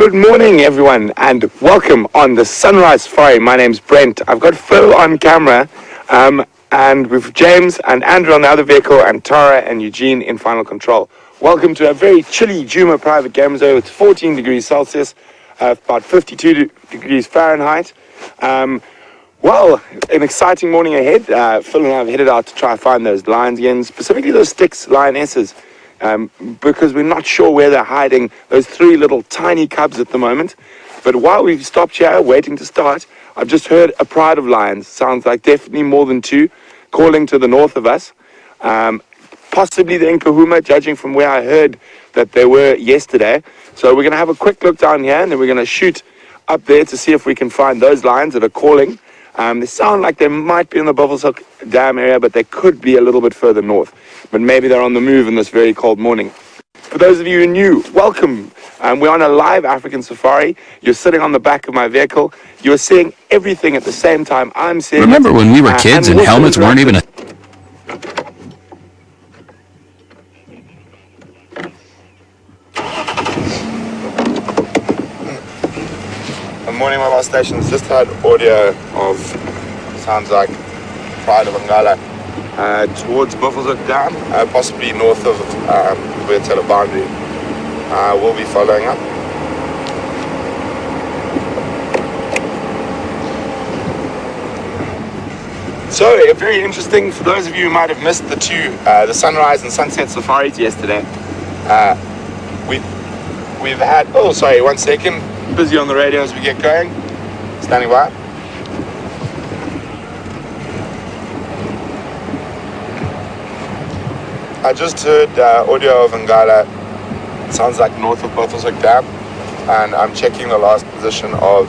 Good morning, everyone, and welcome on the Sunrise Safari. My name's Brent. I've got Phil on camera, and we've James and Andrew on the other vehicle, and Tara and Eugene in final control. Welcome to a very chilly Djuma private game zone. It's 14 degrees Celsius, about 52 degrees Fahrenheit. Well, an exciting morning ahead. Phil and I have headed out to try and find those lions again, specifically those Styx lionesses. Because we're not sure where they're hiding, those three little tiny cubs at the moment. But while we've stopped here waiting to start, I've just heard a pride of lions. Sounds like definitely more than two, calling to the north of us. Possibly the Nkahuma, judging from where I heard that they were yesterday. So we're going to have a quick look down here, and then we're going to shoot up there to see if we can find those lions that are calling. They sound like they might be in the Buffelshoek Dam area, but they could be a little bit further north. But maybe they're on the move in this very cold morning. For those of you who are new, welcome. We're on a live African safari. You're sitting on the back of my vehicle. You're seeing everything at the same time I'm seeing. Remember when we were kids and helmets weren't even a... Morning mobile stations just had audio of, sounds like Pride of Angala towards Buffelshoek Dam, possibly north of Vertella boundary. We'll be following up. So very interesting for those of you who might have missed the sunrise and sunset safaris yesterday. We've had, oh sorry, 1 second. Busy on the radio as we get going. Standing by. I just heard audio of Angala. It sounds like north of Buffelshoek Dam, and I'm checking the last position of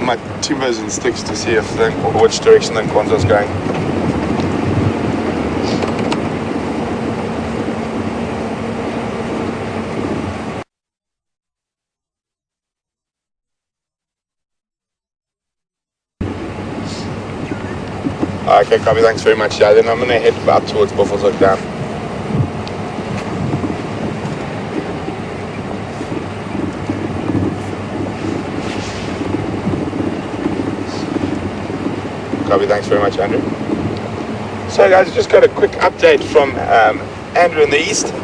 my timbers and sticks to see if which direction the Nkonzo is going. Okay, copy, thanks very much. Yeah, then I'm going to head out towards Buffelshoek Dam. Copy, thanks very much, Andrew. So guys, just got a quick update from Andrew in the east,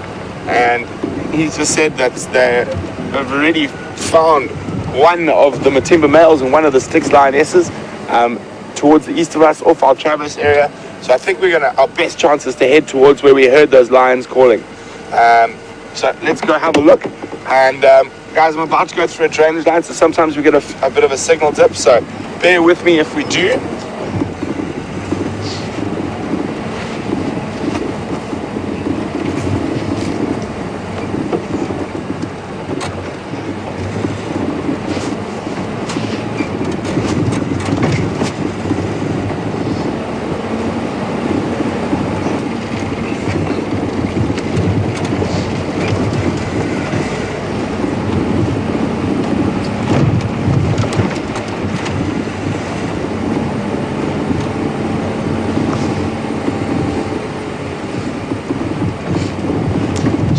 and he just said that they have already found one of the Matimba males and one of the Styx lionesses towards the east of us, off our Travis area. So I think our best chance is to head towards where we heard those lions calling. So let's go have a look. And guys, I'm about to go through a drainage line, so sometimes we get a bit of a signal dip, so bear with me if we do.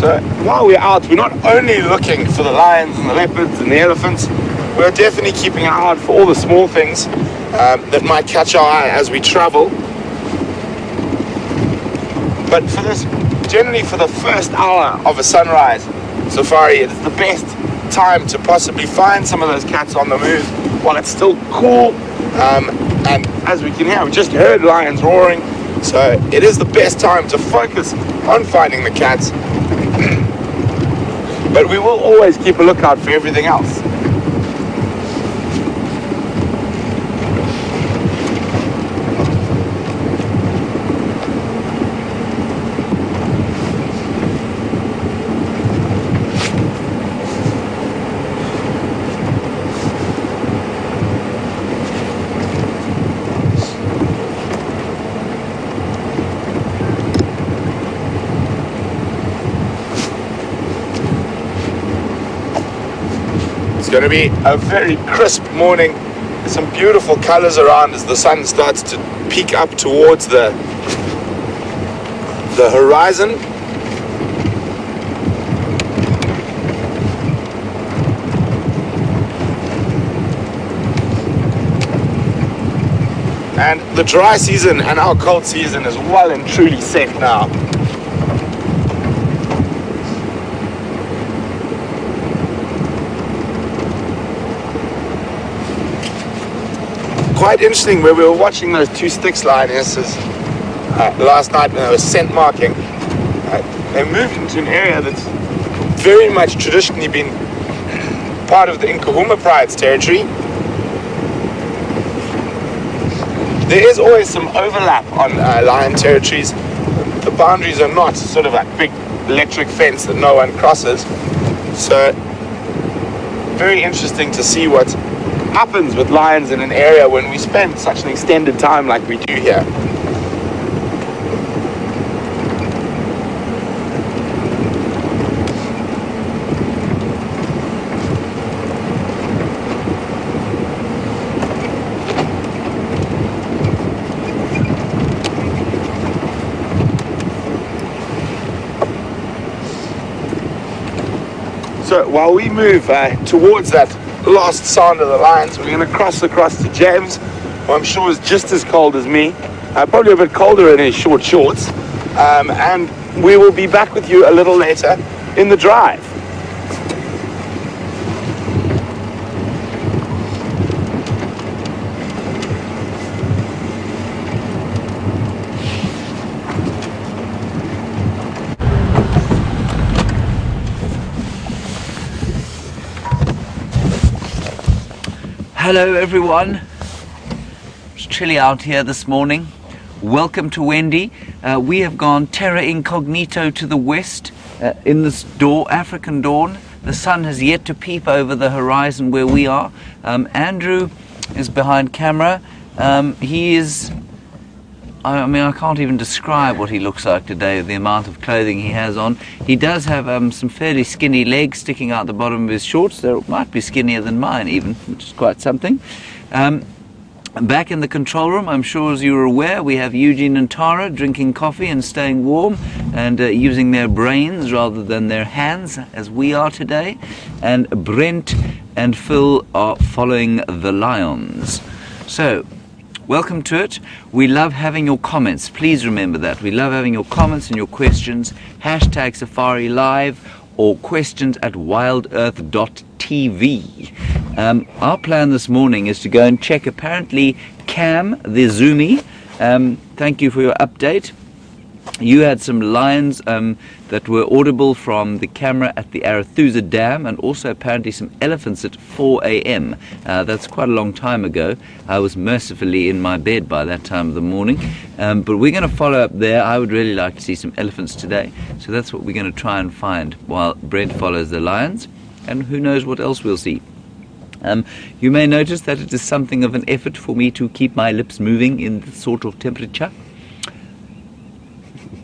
So while we're out, we're not only looking for the lions and the leopards and the elephants, we're definitely keeping an eye out for all the small things that might catch our eye as we travel. But generally for the first hour of a sunrise safari, it's the best time to possibly find some of those cats on the move while it's still cool. And as we can hear, we just heard lions roaring, so it is the best time to focus on finding the cats. But we will always keep a lookout for everything else. It's going to be a very crisp morning. There's some beautiful colors around as the sun starts to peek up towards the horizon. And the dry season and our cold season is well and truly set now. Quite interesting where we were watching those two Styx lionesses last night when they were scent marking. They moved into an area that's very much traditionally been part of the Nkahuma Pride's territory. There is always some overlap on lion territories. The boundaries are not sort of like big electric fence that no one crosses. So very interesting to see what happens with lions in an area when we spend such an extended time like we do here. So while we move towards that last sound of the lions, we're going to cross across to James, who I'm sure is just as cold as me, probably a bit colder in his short shorts, and we will be back with you a little later in the drive. Hello everyone, it's chilly out here this morning. Welcome to Wendy. We have gone terra incognito to the west in this African dawn. The sun has yet to peep over the horizon where we are. Andrew is behind camera. He is, I mean, I can't even describe what he looks like today, the amount of clothing he has on. He does have some fairly skinny legs sticking out the bottom of his shorts. They might be skinnier than mine even, which is quite something. Back in the control room, I'm sure as you're aware, we have Eugene and Tara drinking coffee and staying warm and using their brains rather than their hands as we are today. And Brent and Phil are following the lions. So, welcome to it. We love having your comments. Please remember that. We love having your comments and your questions. Hashtag Safari Live or questions at WildEarthTV. Our plan this morning is to go and check apparently Cam, the Zoomy. Thank you for your update. You had some lions that were audible from the camera at the Arathusa Dam, and also apparently some elephants at 4 a.m. That's quite a long time ago. I was mercifully in my bed by that time of the morning. But we're going to follow up there. I would really like to see some elephants today. So that's what we're going to try and find while Brent follows the lions. And who knows what else we'll see. You may notice that it is something of an effort for me to keep my lips moving in this sort of temperature.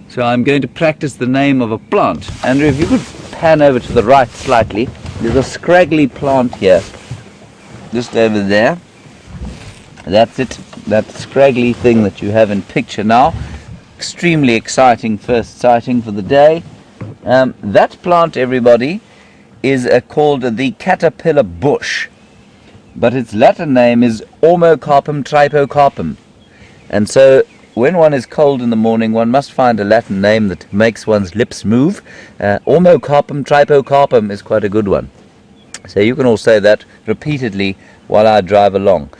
So I'm going to practice the name of a plant. Andrew, if you could pan over to the right slightly. There's a scraggly plant here, just over there. That's it, that scraggly thing that you have in picture now. Extremely exciting first sighting for the day. That plant, everybody, is called the caterpillar bush, but its Latin name is Ormocarpum tripocarpum. And so when one is cold in the morning, one must find a Latin name that makes one's lips move. Ormocarpum tripocarpum is quite a good one. So you can all say that repeatedly while I drive along.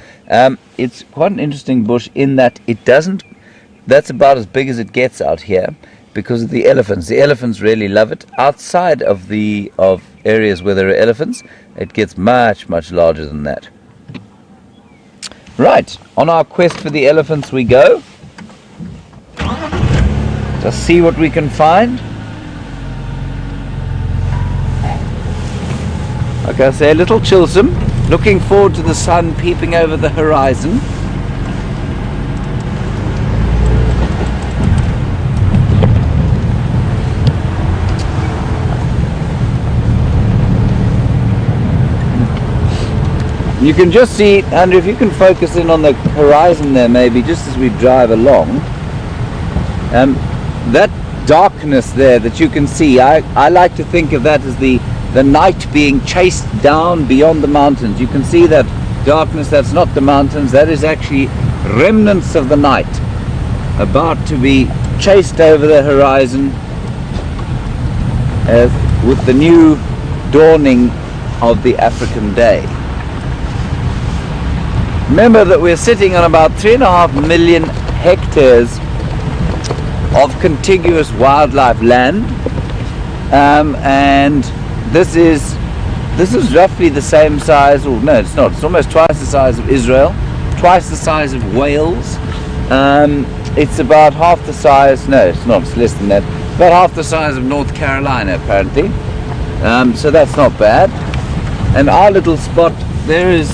It's quite an interesting bush in that it doesn't, that's about as big as it gets out here because of the elephants. The elephants really love it. Outside of areas where there are elephants, it gets much, much larger than that. Right, on our quest for the elephants we go. Just see what we can find. Like I say, a little chillsome. Looking forward to the sun peeping over the horizon. You can just see, Andrew, if you can focus in on the horizon there maybe, just as we drive along, that darkness there that you can see, I like to think of that as the night being chased down beyond the mountains. You can see that darkness, that's not the mountains, that is actually remnants of the night about to be chased over the horizon with the new dawning of the African day. Remember that we're sitting on about 3.5 million hectares of contiguous wildlife land, and this is roughly the same size, or no, it's not. It's almost twice the size of Israel, twice the size of Wales. It's about half the size. No, it's not. It's less than that. It's about half the size of North Carolina, apparently. So that's not bad. And our little spot there is.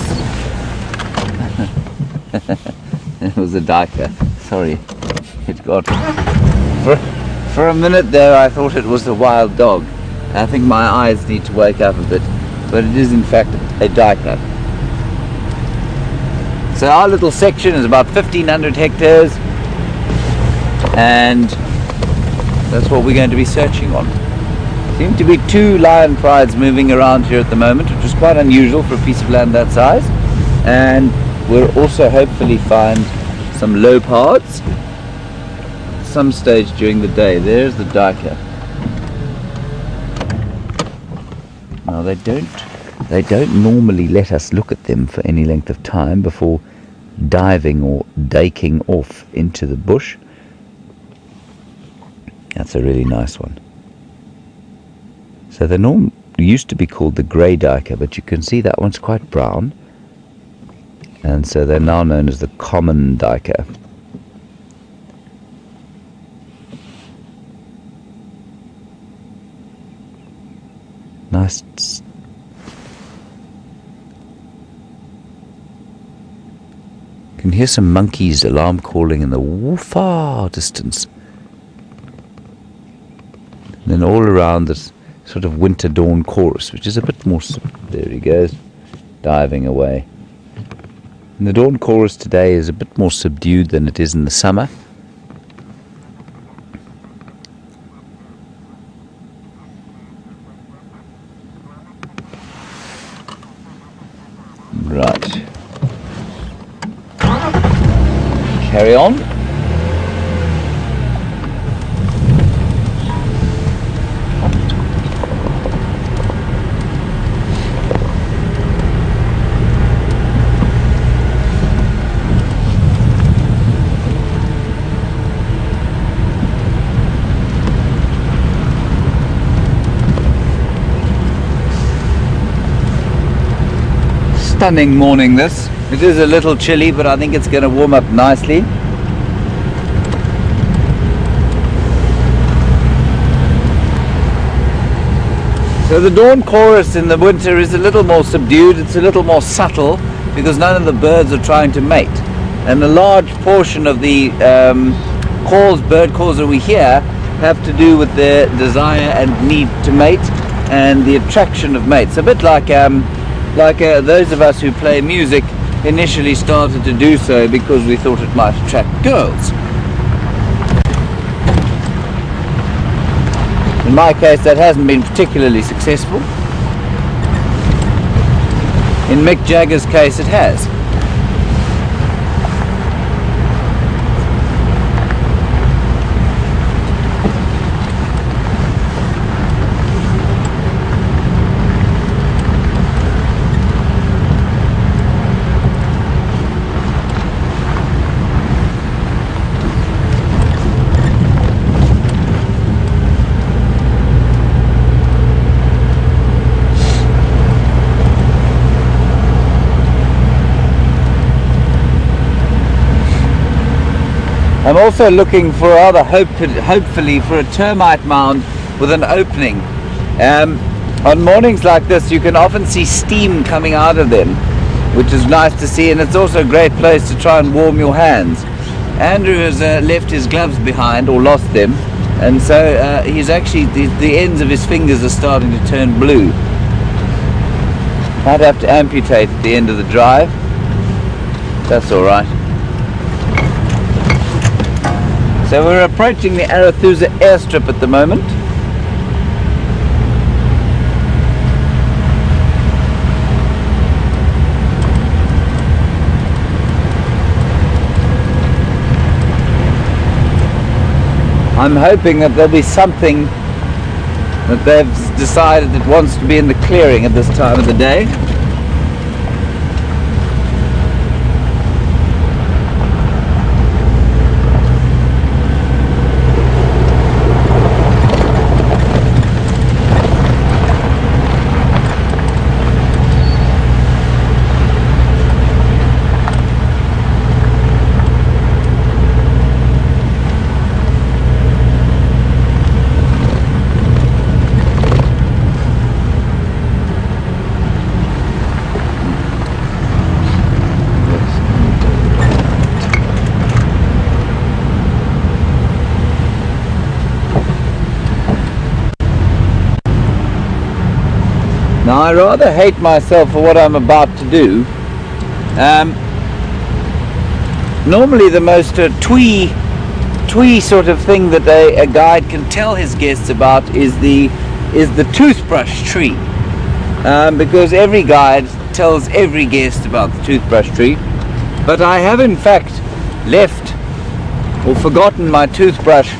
It was a diker. Sorry, it got. For a minute there, I thought it was a wild dog. I think my eyes need to wake up a bit, but it is in fact a diker. So our little section is about 1,500 hectares, and that's what we're going to be searching on. Seem to be 2 lion prides moving around here at the moment, which is quite unusual for a piece of land that size. And we'll also hopefully find some leopards some stage during the day. There's the diker. Now they don't normally let us look at them for any length of time before diving or daking off into the bush. That's a really nice one. So they used to be called the grey diker, but you can see that one's quite brown, and so they're now known as the common diker. Nice. You can hear some monkeys alarm calling in the far distance. And then all around this sort of winter dawn chorus, which is a bit more. There he goes, diving away. And the dawn chorus today is a bit more subdued than it is in the summer. Right. Carry on. Stunning morning this. It is a little chilly, but I think it's going to warm up nicely. So the dawn chorus in the winter is a little more subdued, it's a little more subtle, because none of the birds are trying to mate. And a large portion of the bird calls that we hear have to do with their desire and need to mate and the attraction of mates. A bit like those of us who play music initially started to do so because we thought it might attract girls. In my case, that hasn't been particularly successful. In Mick Jagger's case, it has. I'm also looking for hopefully for a termite mound with an opening. On mornings like this, you can often see steam coming out of them, which is nice to see, and it's also a great place to try and warm your hands. Andrew has left his gloves behind, or lost them, and so he's actually, the ends of his fingers are starting to turn blue. Might have to amputate at the end of the drive. That's alright. So we're approaching the Arathusa airstrip at the moment. I'm hoping that there'll be something that they've decided that wants to be in the clearing at this time of the day. Now I rather hate myself for what I'm about to do. Normally the most twee sort of thing that a guide can tell his guests about is the toothbrush tree, because every guide tells every guest about the toothbrush tree. But I have in fact left or forgotten my toothbrush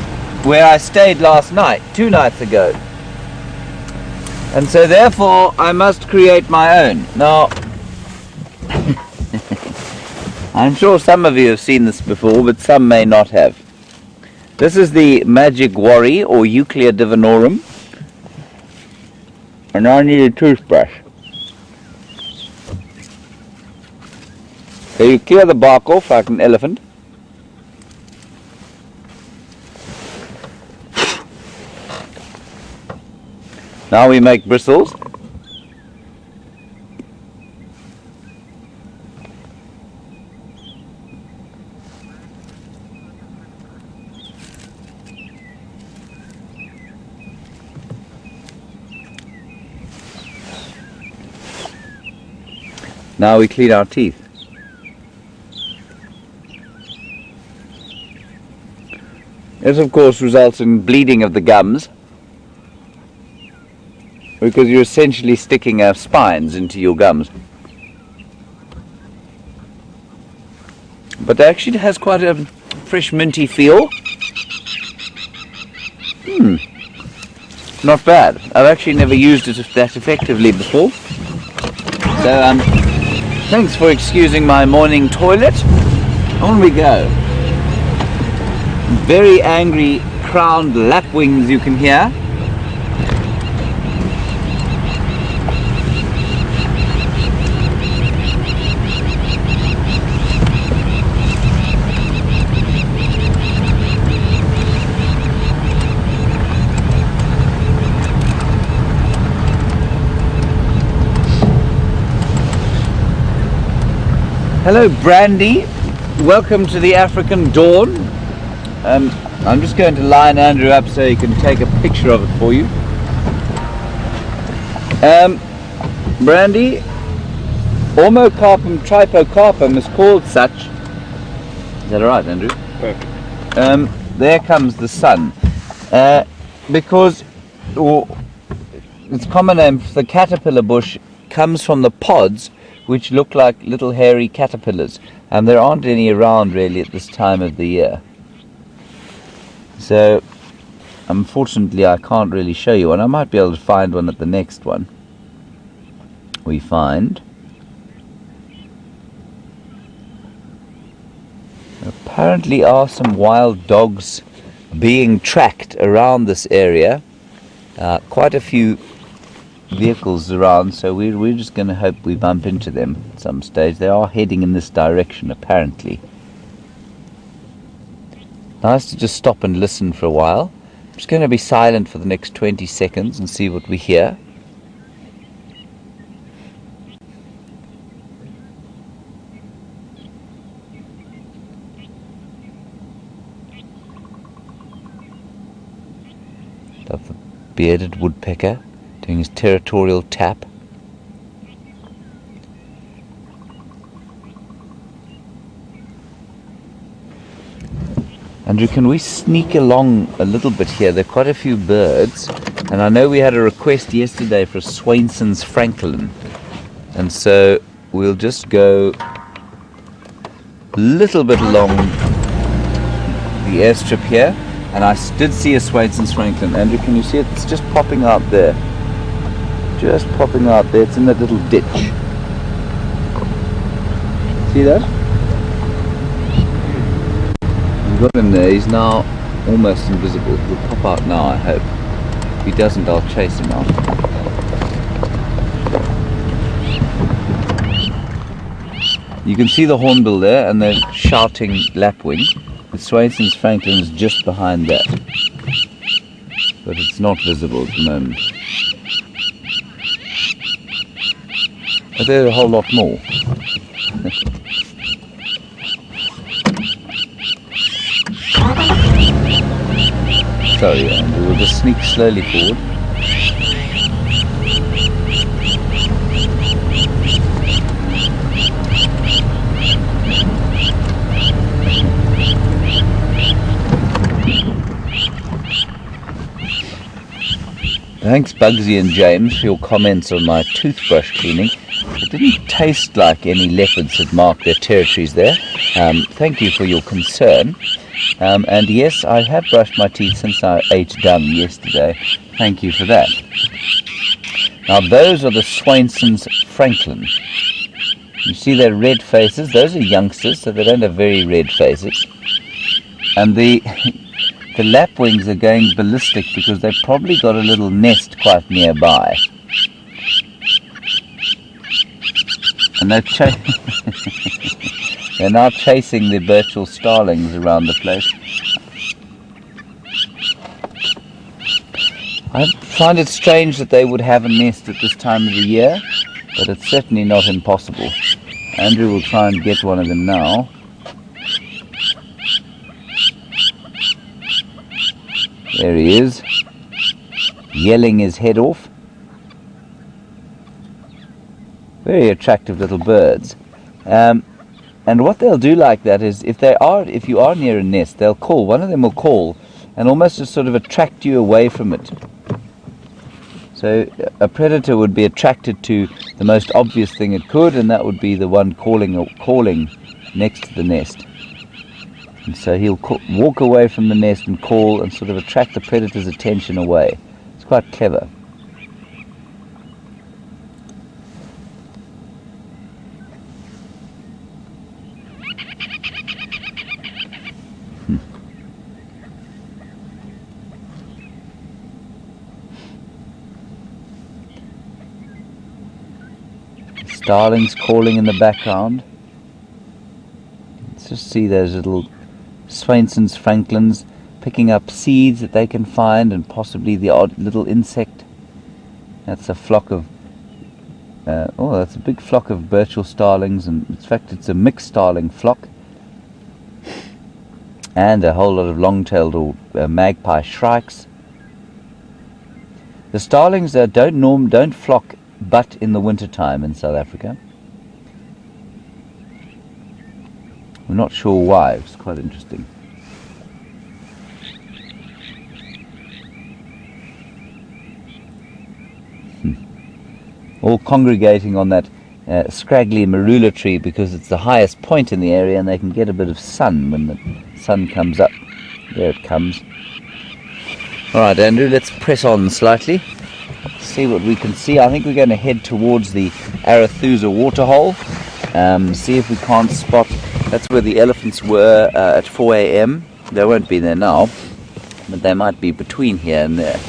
where I stayed last night, 2 nights ago. And so therefore I must create my own. Now, I'm sure some of you have seen this before, but some may not have. This is the Magic Worry, or Euclea divinorum. And I need a toothbrush. So you clear the bark off like an elephant. Now we make bristles. Now we clean our teeth. This of course results in bleeding of the gums, because you're essentially sticking spines into your gums. But actually it has quite a fresh minty feel. Not bad. I've actually never used it that effectively before. So thanks for excusing my morning toilet. On we go. Very angry crowned lapwings you can hear. Hello Brandy, welcome to the African dawn. I'm just going to line Andrew up so he can take a picture of it for you. Brandy, Ormocarpum tripocarpum is called such. Is that alright, Andrew? Perfect. There comes the sun. Because its common name for the caterpillar bush comes from the pods, which look like little hairy caterpillars, and there aren't any around really at this time of the year. So unfortunately I can't really show you one. I might be able to find one at the next one we find. Apparently are some wild dogs being tracked around this area. Quite a few vehicles around, so we're just going to hope we bump into them at some stage. They are heading in this direction apparently. nice to just stop and listen for a while. I'm just going to be silent for the next 20 seconds and see what we hear. Of the bearded woodpecker doing his territorial tap. Andrew, can we sneak along a little bit here? There are quite a few birds, and I know we had a request yesterday for a Swainson's francolin, and so we'll just go a little bit along the airstrip here. And I did see a Swainson's francolin. Andrew, can you see it? It's just popping out there. Just popping out there. It's in that little ditch. See that? We've got him there. He's now almost invisible. He'll pop out now, I hope. If he doesn't, I'll chase him out. You can see the hornbill there, and they're shouting lapwing. The Swainson's francolin is just behind that, but it's not visible at the moment. But there are a whole lot more. Sorry, Andrew, we'll just sneak slowly forward. Thanks Bugsy and James for your comments on my toothbrush cleaning. It didn't taste like any leopards had marked their territories there. Thank you for your concern. And yes, I have brushed my teeth since I ate dung yesterday. Thank you for that. Now those are the Swainson's francolin. You see their red faces? Those are youngsters, so they don't have very red faces. And the lapwings are going ballistic because they've probably got a little nest quite nearby. And they're now chasing the Birchall starlings around the place. I find it strange that they would have a nest at this time of the year, but it's certainly not impossible. Andrew will try and get one of them now. There he is, yelling his head off. Very attractive little birds. And what they'll do like that is, if you are near a nest, they'll call. One of them will call and almost just sort of attract you away from it. So a predator would be attracted to the most obvious thing it could, and that would be the one calling next to the nest. And so he'll walk away from the nest and call and sort of attract the predator's attention away. It's quite clever. Starlings calling in the background. Let's just see those little Swainson's francolins picking up seeds that they can find, and possibly the odd little insect. That's a flock of that's a big flock of Birchall starlings, and in fact it's a mixed starling flock, and a whole lot of long-tailed or magpie shrikes. The starlings don't flock but in the winter time in South Africa. We're not sure why. It's quite interesting. All congregating on that scraggly marula tree because it's the highest point in the area, and they can get a bit of sun when the sun comes up. There it comes. Alright Andrew, let's press on slightly. See what we can see. I think we're going to head towards the Arathusa waterhole. See if we can't spot. That's where the elephants were at 4 a.m. They won't be there now, but they might be between here and there.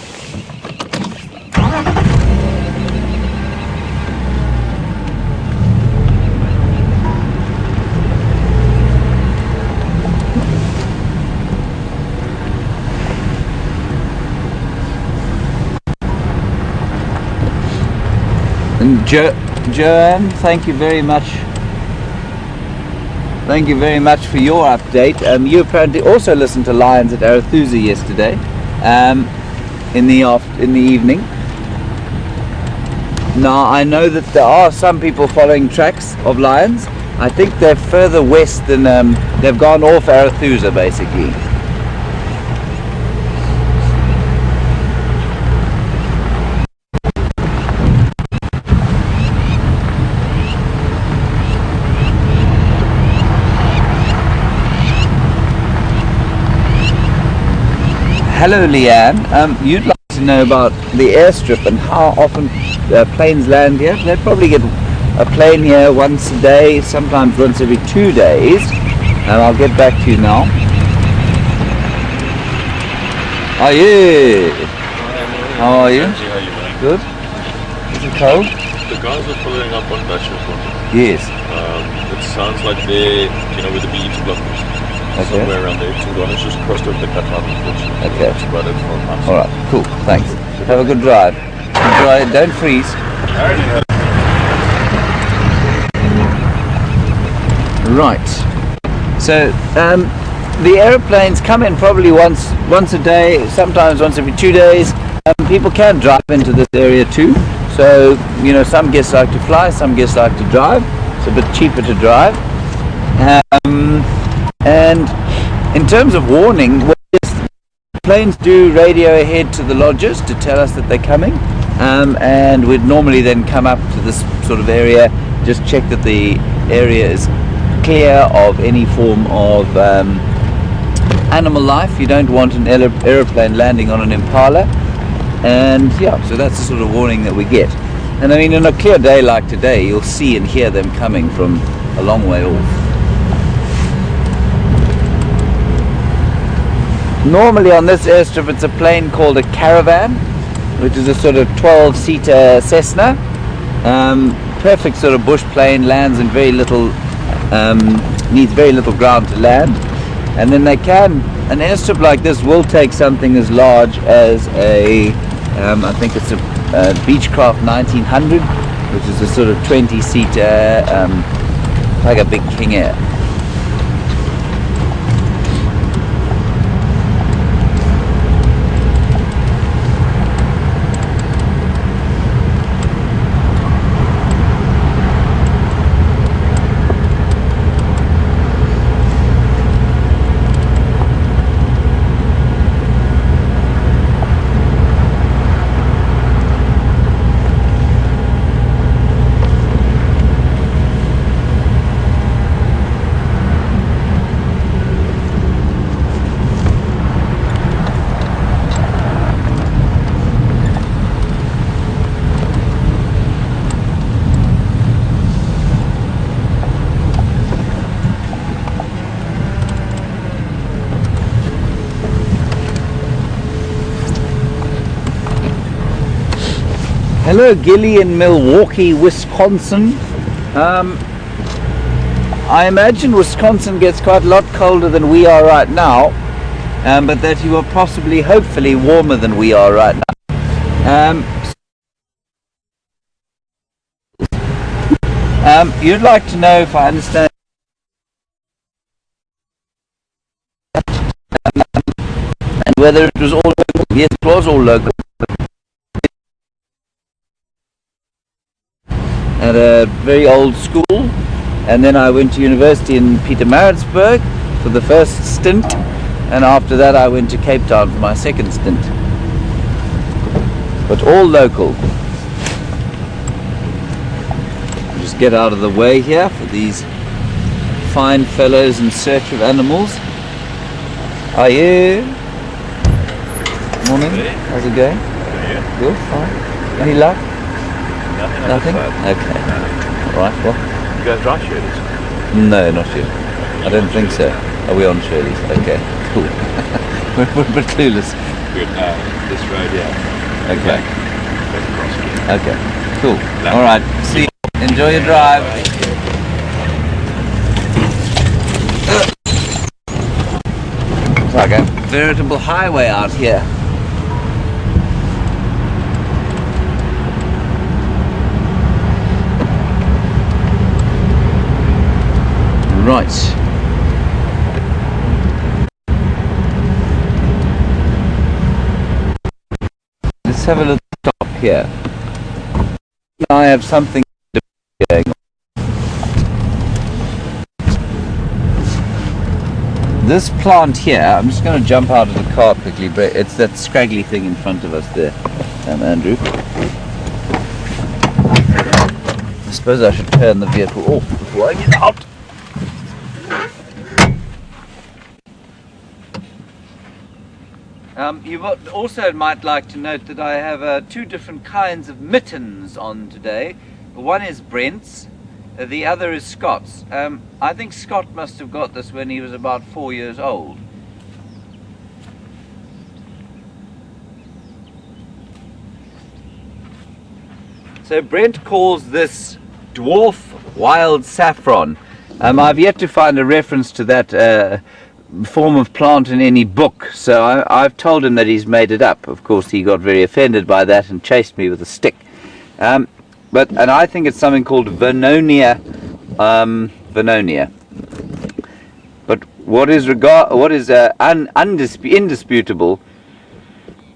And Joanne, thank you very much. Thank you very much for your update. You apparently also listened to Lions at Arathusa yesterday, in the evening. Now I know that there are some people following tracks of lions. I think they're further west than they've gone off Arathusa basically. Hello Leanne, you'd like to know about the airstrip and how often planes land here. They probably get a plane here once a day, sometimes once every 2 days, and I'll get back to you now. Oh yeah! How are you? How are you doing? Good? Is it cold? The guys are following up on Bachelor. Yes. It sounds like they're, with the BET block. Okay. Somewhere around there. So the just crossed over the cut line, unfortunately. Okay. That's about it for us. Alright, cool, thanks. Have a good drive. Enjoy it, don't freeze. Right. So, the aeroplanes come in probably once a day, sometimes once every 2 days. People can drive into this area too. So, some guests like to fly, some guests like to drive. It's a bit cheaper to drive. And in terms of warning, planes do radio ahead to the lodges to tell us that they're coming, and we'd normally then come up to this sort of area, just check that the area is clear of any form of animal life. You don't want an aeroplane landing on an impala, and yeah, so that's the sort of warning that we get. And I mean, on a clear day like today, you'll see and hear them coming from a long way off. Normally on this airstrip it's a plane called a Caravan, which is a sort of 12-seater Cessna. Perfect sort of bush plane, lands in very little, needs very little ground to land. And then an airstrip like this will take something as large as I think it's a Beechcraft 1900, which is a sort of 20-seater, like a big King Air. Hello Gilly in Milwaukee, Wisconsin. I imagine Wisconsin gets quite a lot colder than we are right now, but that you are possibly, hopefully, warmer than we are right now. You'd like to know if I understand and whether it was all local. Yes, it was all local. At a very old school, and then I went to university in Pietermaritzburg for the first stint, and after that I went to Cape Town for my second stint. But all local. Just get out of the way here for these fine fellows in search of animals. Are you? Morning. How's it going? Good. Fine. Any luck? Nothing? Okay. Alright, well. You guys draw Shirley's? No, not yet. I don't think so. Are we on Shirley's? Okay, cool. we're clueless. Good. This road, yeah. Okay. Okay, cool. Alright, see you. Enjoy your drive. It's like a veritable highway out here. Right. Let's have a little stop here. I have something going on. This plant here, I'm just going to jump out of the car quickly, but it's that scraggly thing in front of us there, Andrew. I suppose I should turn the vehicle off before I get out. You also might like to note that I have two different kinds of mittens on today. One is Brent's, the other is Scott's. I think Scott must have got this when he was about 4 years old. So Brent calls this dwarf wild saffron. I've yet to find a reference to that form of plant in any book, so I've told him that he's made it up. Of course, he got very offended by that and chased me with a stick. And I think it's something called Vernonia. But what is indisputable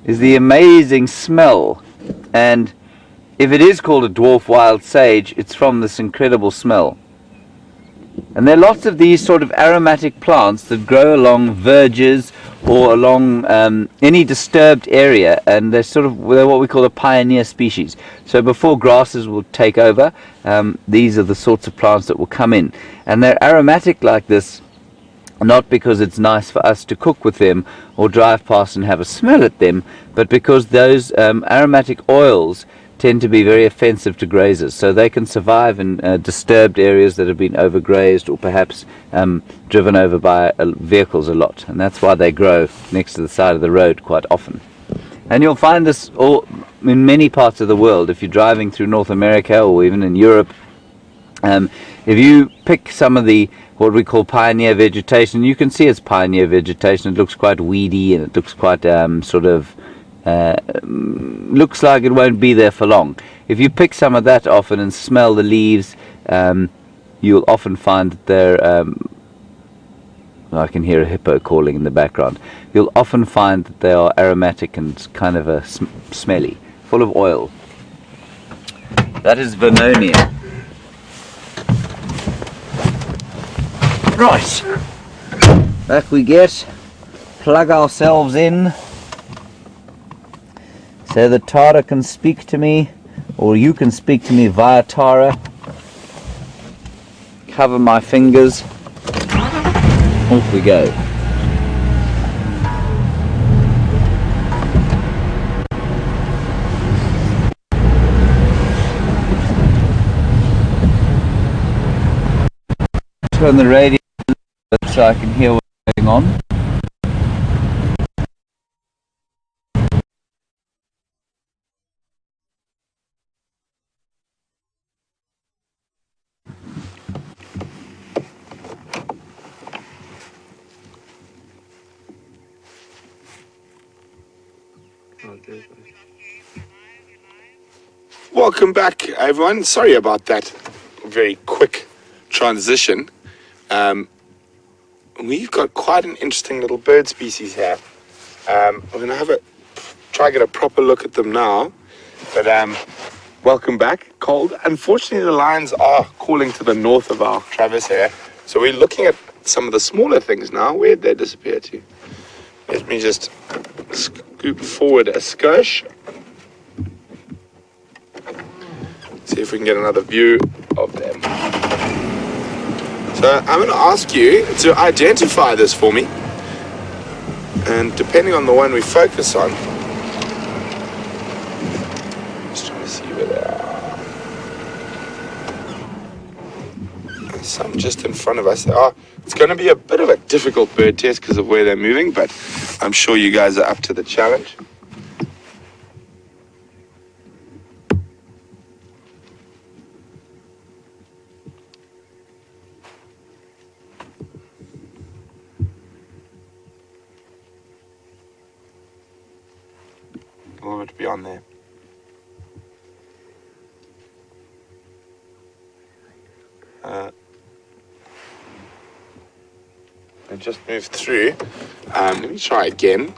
is the amazing smell. And if it is called a dwarf wild sage, it's from this incredible smell. And there are lots of these sort of aromatic plants that grow along verges or along any disturbed area, and they're what we call a pioneer species. So before grasses will take over, these are the sorts of plants that will come in. And they're aromatic like this, not because it's nice for us to cook with them or drive past and have a smell at them, but because those aromatic oils tend to be very offensive to grazers, so they can survive in disturbed areas that have been overgrazed or perhaps driven over by vehicles a lot, and that's why they grow next to the side of the road quite often. And you'll find this all in many parts of the world. If you're driving through North America or even in Europe, if you pick some of the what we call pioneer vegetation, you can see it's pioneer vegetation. It looks quite weedy and it looks quite looks like it won't be there for long. If you pick some of that often and smell the leaves, you'll often find that they're I can hear a hippo calling in the background. You'll often find that they are aromatic and kind of smelly, full of oil. That is Vernonia. Right, back we get, plug ourselves in so that Tara can speak to me, or you can speak to me via Tara. Cover my fingers. Off we go. Turn the radio so I can hear what's going on. Welcome back, everyone. Sorry about that very quick transition. We've got quite an interesting little bird species here. We're going to try to get a proper look at them now. But welcome back. Cold. Unfortunately, the lions are calling to the north of our traverse area. So we're looking at some of the smaller things now. Where'd they disappear to? Let me just scoop forward a skosh. See if we can get another view of them. So I'm going to ask you to identify this for me. And depending on the one we focus on, just trying to see where they are. There's some just in front of us. It's going to be a bit of a difficult bird test because of where they're moving, but I'm sure you guys are up to the challenge. A little bit beyond there. I've just moved through. Let me try again.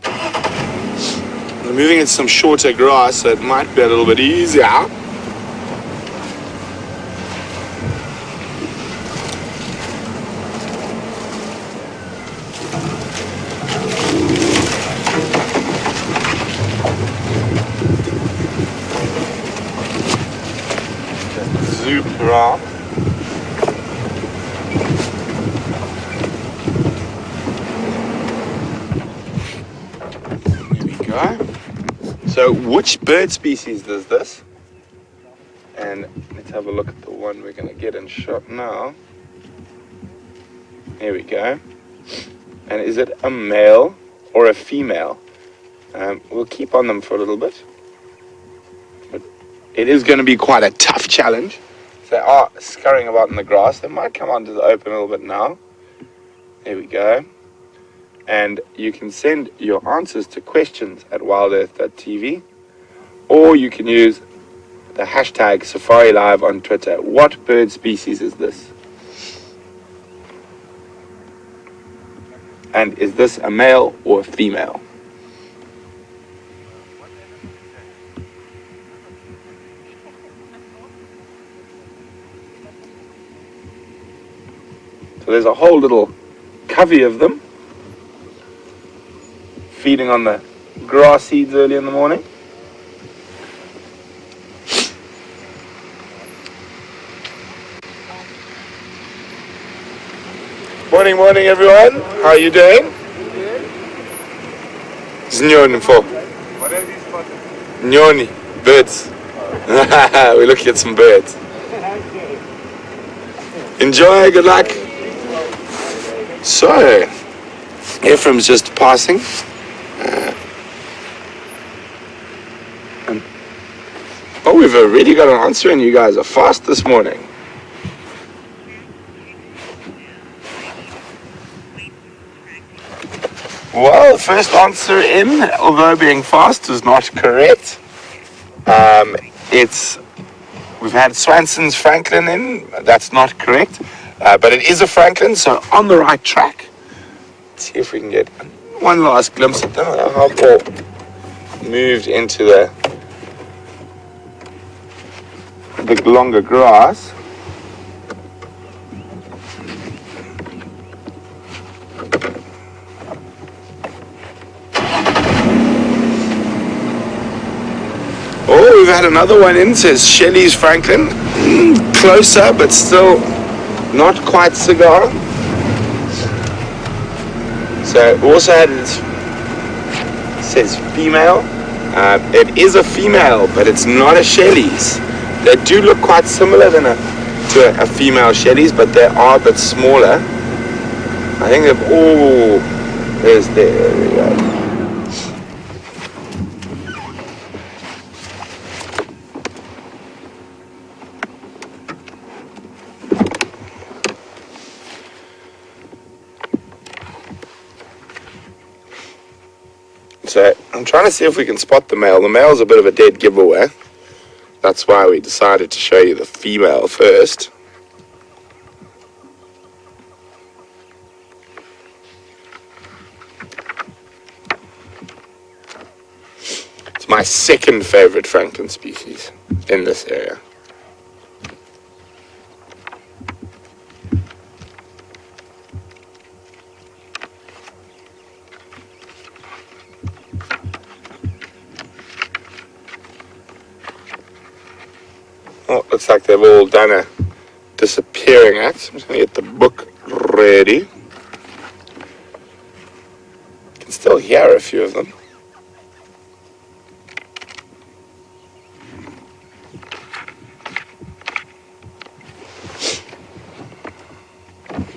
I'm moving into some shorter grass, so it might be a little bit easier. Just zoom around. There we go. So which bird species does this? And let's have a look at the one we're going to get in shot now. Here we go. And is it a male or a female? We'll keep on them for a little bit. But it is going to be quite a tough challenge. They are scurrying about in the grass. They might come onto the open a little bit now. There we go. And you can send your answers to questions at WildEarthTV, or you can use the hashtag SafariLive on Twitter. What bird species is this? And is this a male or a female? So there's a whole little covey of them, feeding on the grass seeds early in the morning. Morning everyone. How are you doing? It's Nyoni for. What are these photos? Nyoni, birds. We're looking at some birds. Enjoy, good luck. So, Ephraim's just passing. Oh, we've already got an answer and you guys are fast this morning. Well, the first answer in, although being fast, is not correct. We've had Swanson's Franklin in, that's not correct. But it is a Franklin, so on the right track. Let's see if we can get one last glimpse at them. How Paul moved into the longer grass. Oh, we've had another one in, says Shelley's Franklin. Closer, but still not quite cigar. So we also had it says female. It is a female, but it's not a Shelley's. They do look quite similar to a female Shelley's, but they are a bit smaller. I think they've all. There we go. So I'm trying to see if we can spot the male. The male's a bit of a dead giveaway. That's why we decided to show you the female first. It's my second favorite Franklin species in this area. Oh, looks like they've all done a disappearing act. I'm just going to get the book ready. You can still hear a few of them.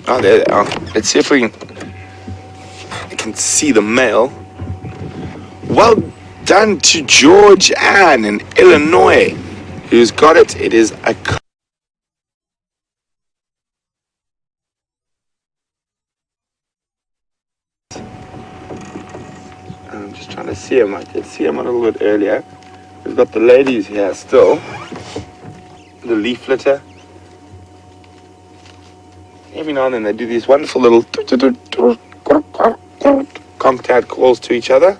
Oh, there they are. Let's see if we can see the male. Well done to George Ann in Illinois. Who's got it? It is a... I'm just trying to see him. I did see him a little bit earlier. We've got the ladies here still. The leafleter every now and then they do these wonderful little contact calls to each other,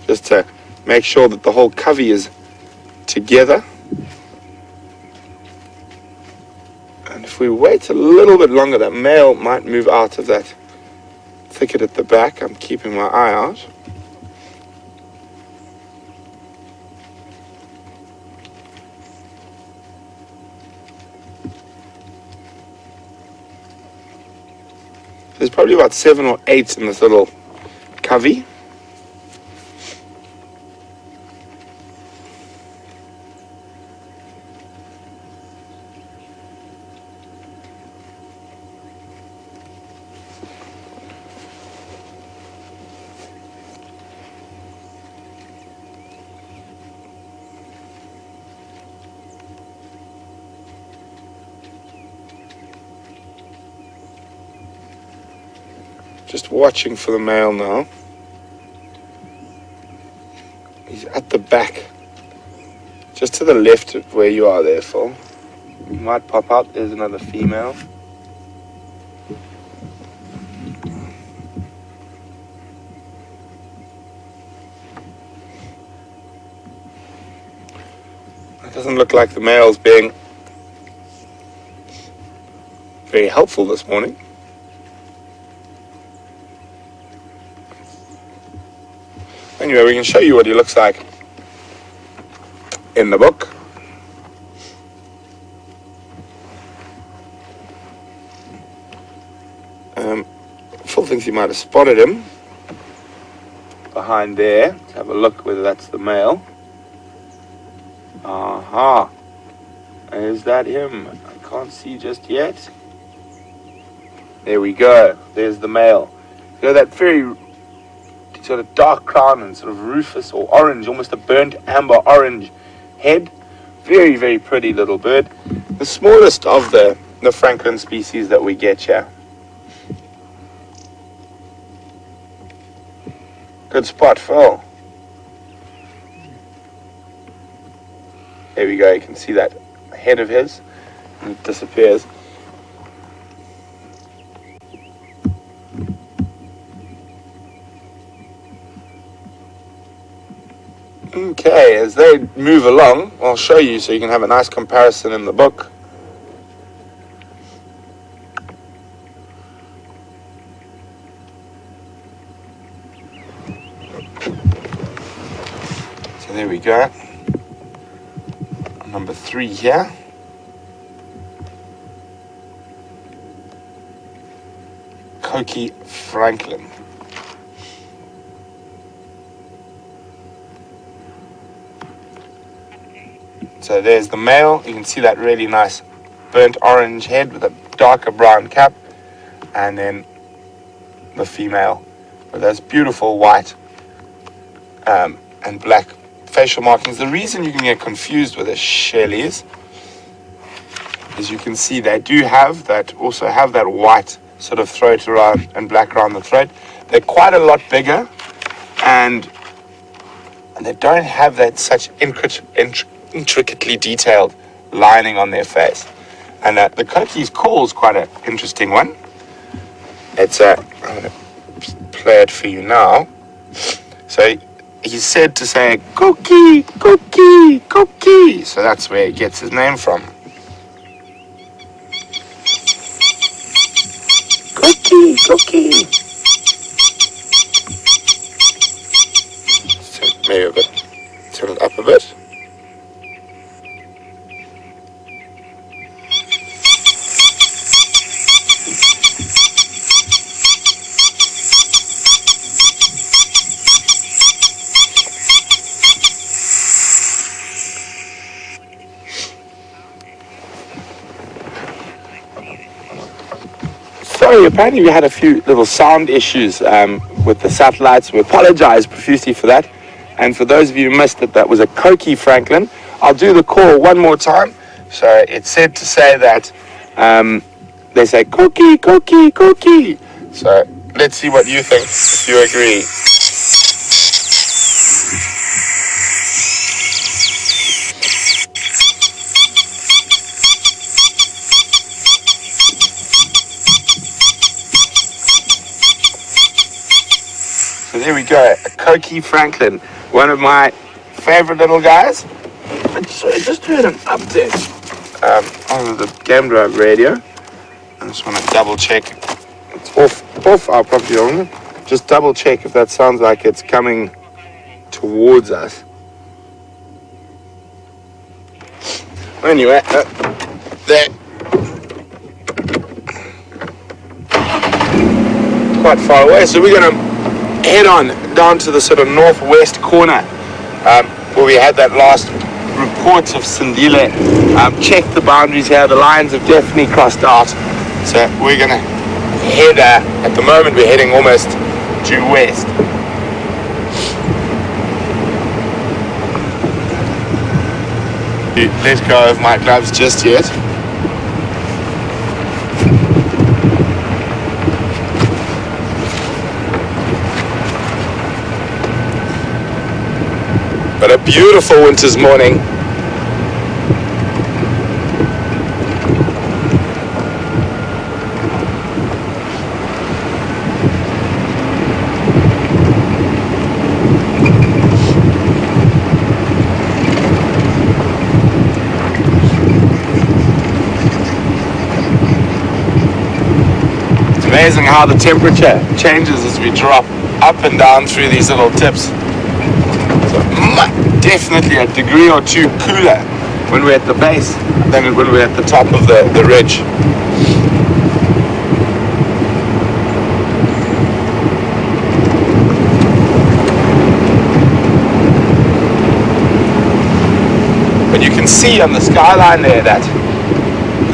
just to make sure that the whole covey is together. And if we wait a little bit longer, that male might move out of that thicket at the back. I'm keeping my eye out. There's probably about 7 or 8 in this little covey. Just watching for the male now. He's at the back, just to the left of where you are there, Phil. He might pop out. There's another female. It doesn't look like the male's being very helpful this morning. Anyway, we can show you what he looks like in the book. Phil thinks he might have spotted him behind there. Let's have a look whether that's the male. Aha. Is that him? I can't see just yet. There we go. There's the male. You know that very sort of dark crown and sort of rufous or orange, almost a burnt amber orange head. Very, very pretty little bird. The smallest of the Franklin species that we get here. Good spot, Phil. There we go, you can see that head of his, and it disappears. Okay, as they move along, I'll show you so you can have a nice comparison in the book. So there we go. Number 3 here. Coqui Franklin. So there's the male. You can see that really nice burnt orange head with a darker brown cap, and then the female with those beautiful white and black facial markings. The reason you can get confused with the Shelleys is you can see they do have that, also have that white sort of throat around and black around the throat. They're quite a lot bigger, and they don't have that such intricately detailed lining on their face. And the Coqui's call is quite an interesting one. It's I'm going to play it for you now. So he's said to say Coqui, Coqui, Coqui. So that's where he gets his name from. Coqui, Coqui. So maybe a bit, turn it up a bit. Sorry, apparently we had a few little sound issues with the satellites. We apologize profusely for that. And for those of you who missed it, that was a Coqui Franklin. I'll do the call one more time. So it's said to say that they say Coqui, Coqui, Coqui. So let's see what you think, if you agree. So there we go, a Cokie Franklin, one of my favorite little guys. So I just heard an update on the Game Drive radio. I just want to double check. It's off our property owner. Just double check if that sounds like it's coming towards us. Anyway, there. Quite far away, so we're going to head on down to the sort of northwest corner where we had that last report of Sindile. Check the boundaries here, the lines have definitely crossed out, so we're going to head, at the moment we're heading almost due west. Let go of my gloves just yet. But a beautiful winter's morning. It's amazing how the temperature changes as we drop up and down through these little tips. Definitely a degree or two cooler when we're at the base than when we're at the top of the ridge. But you can see on the skyline there that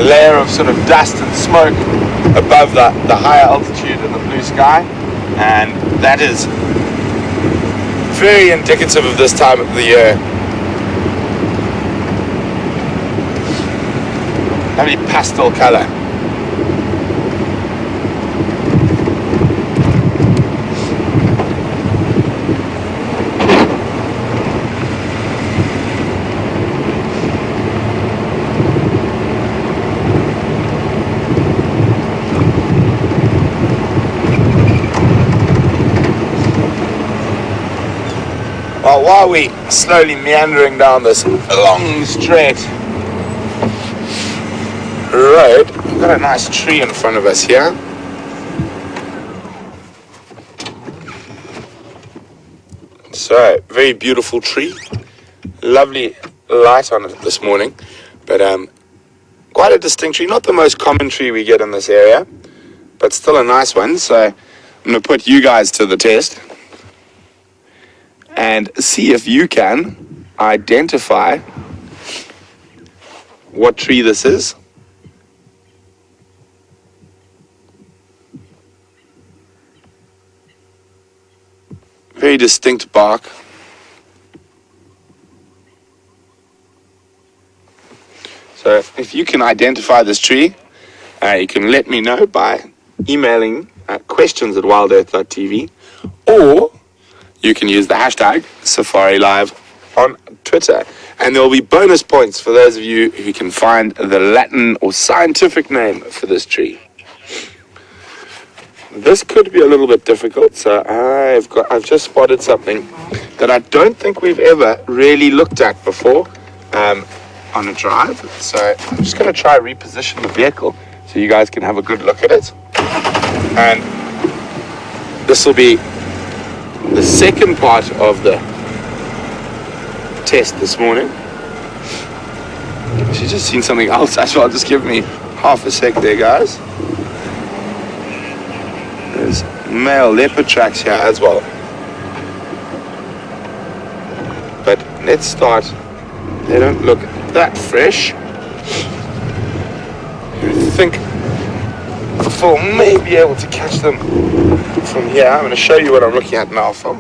layer of sort of dust and smoke above the higher altitude in the blue sky, and that is very indicative of this time of the year. Lovely pastel color. Well, while we slowly meandering down this long straight road, we've got a nice tree in front of us here. So, very beautiful tree. Lovely light on it this morning, but quite a distinct tree. Not the most common tree we get in this area, but still a nice one. So I'm going to put you guys to the test and see if you can identify what tree this is. Very distinct bark. So if you can identify this tree, you can let me know by emailing questions@wildearth.tv, or you can use the hashtag SafariLive on Twitter. And there will be bonus points for those of you who can find the Latin or scientific name for this tree. This could be a little bit difficult, so I've just spotted something that I don't think we've ever really looked at before on a drive. So I'm just going to try reposition the vehicle so you guys can have a good look at it. And this will be the second part of the test this morning. She's just seen something else as well. Just give me half a sec there, guys. There's male leopard tracks here as well. But let's start. They don't look that fresh. I think Phil may be able to catch them from here. I'm going to show you what I'm looking at now, Phil.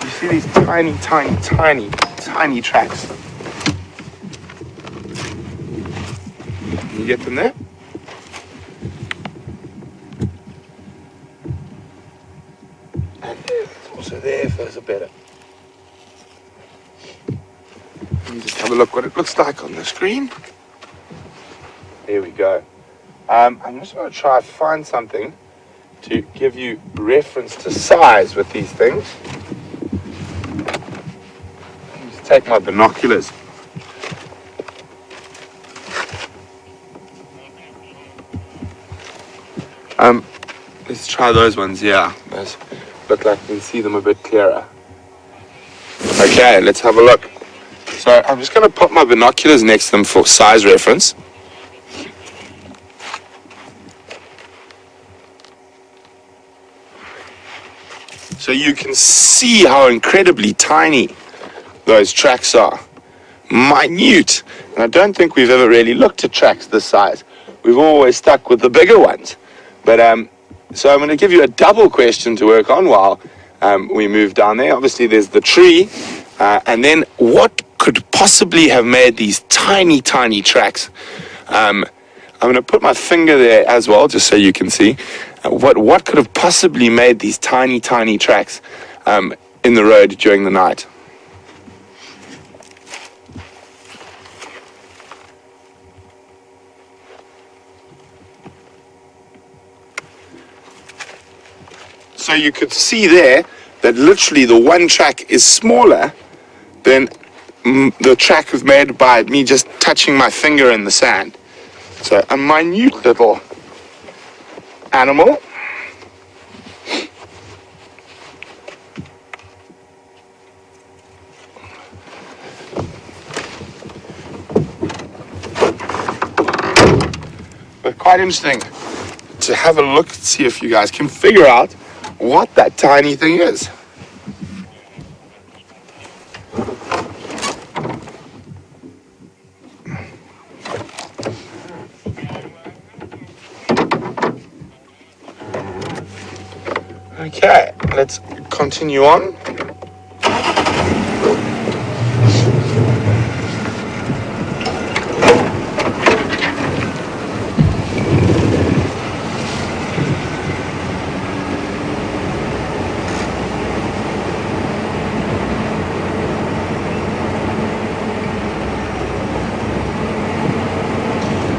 You see these tiny, tiny, tiny, tiny tracks. Can you get them there? And it's also there if those are better. Let me just have a look what it looks like on the screen. There we go. I'm just going to try to find something to give you reference to size with these things. Just take my binoculars. Let's try those ones, yeah. Those look like we can see them a bit clearer. Okay, let's have a look. So I'm just going to put my binoculars next to them for size reference. So you can see how incredibly tiny those tracks are. Minute. And I don't think we've ever really looked at tracks this size. We've always stuck with the bigger ones. But so I'm going to give you a double question to work on while we move down there. Obviously there's the tree. And then what could possibly have made these tiny, tiny tracks? I'm going to put my finger there as well, just so you can see. What could have possibly made these tiny, tiny tracks in the road during the night? So you could see there that literally the one track is smaller than the track was made by me just touching my finger in the sand. So a minute little animal. But quite interesting to have a look, see if you guys can figure out what that tiny thing is. Okay, let's continue on.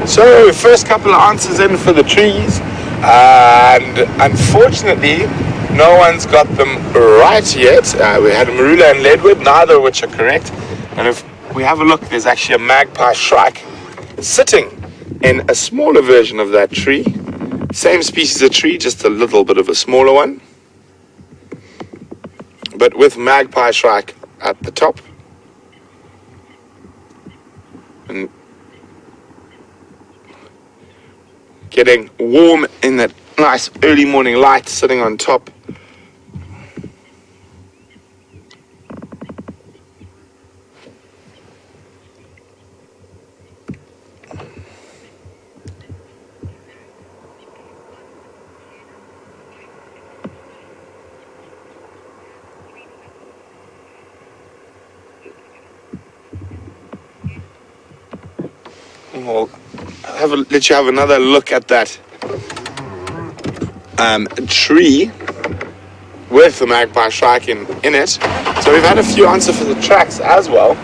So, first couple of answers in for the trees, and unfortunately, no one's got them right yet. We had Marula and Leadwood, neither of which are correct. And if we have a look, there's actually a magpie shrike sitting in a smaller version of that tree. Same species of tree, just a little bit of a smaller one. But with magpie shrike at the top. And getting warm in that nice early morning light sitting on top. We'll let you have another look at that tree with the magpie shrike in it. So we've had a few answers for the tracks as well.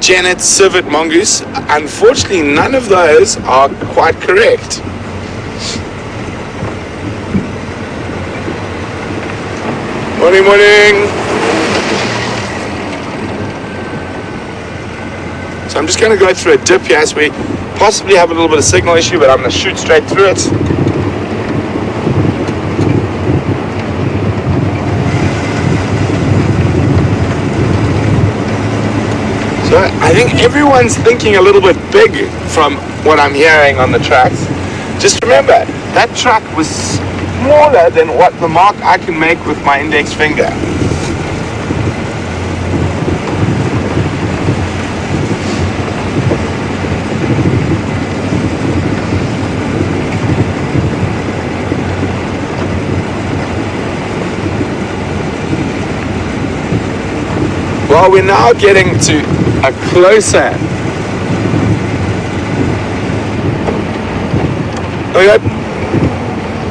Janet, civet, mongoose. Unfortunately, none of those are quite correct. Morning, morning. So I'm just going to go through a dip here as we possibly have a little bit of signal issue, but I'm going to shoot straight through it. So I think everyone's thinking a little bit big from what I'm hearing on the tracks. Just remember, that track was smaller than what the mark I can make with my index finger. Well, we're now getting to a closer.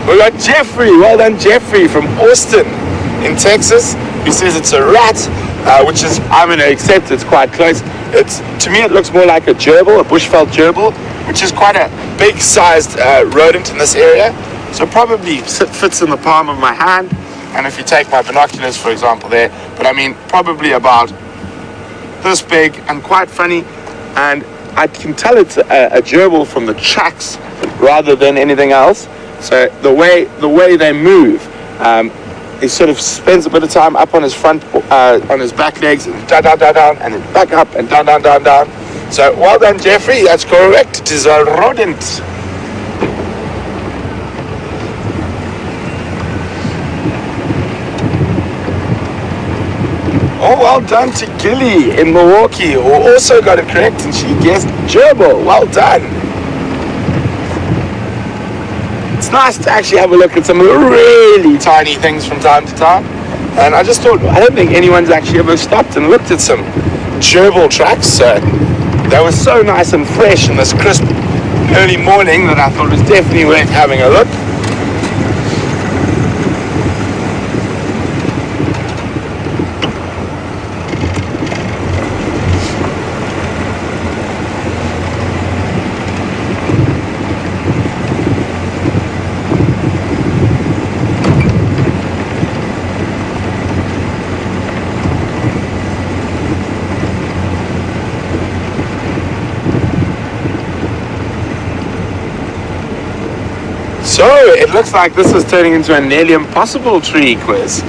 We got Jeffrey. Well done, Jeffrey from Austin in Texas, who says it's a rat, I'm going to accept it's quite close. To me, it looks more like a gerbil, a bushveld gerbil. which is quite a big-sized rodent in this area. So probably fits in the palm of my hand. And if you take my binoculars, for example, there, but I mean probably about this big and quite funny. And I can tell it's a gerbil from the tracks rather than anything else. So the way they move, he sort of spends a bit of time up on his on his back legs, and down, down, down, down, and then back up and down, down, down, down. So well done, Jeffrey. That's correct. It is a rodent. Oh, well done to Gilly in Milwaukee, who also got it correct, and she guessed gerbil. Well done. It's nice to actually have a look at some really tiny things from time to time. And I just thought, I don't think anyone's actually ever stopped and looked at some gerbil tracks. So they were so nice and fresh in this crisp early morning that I thought it was definitely worth having a look. So it looks like this is turning into a nearly impossible tree quiz.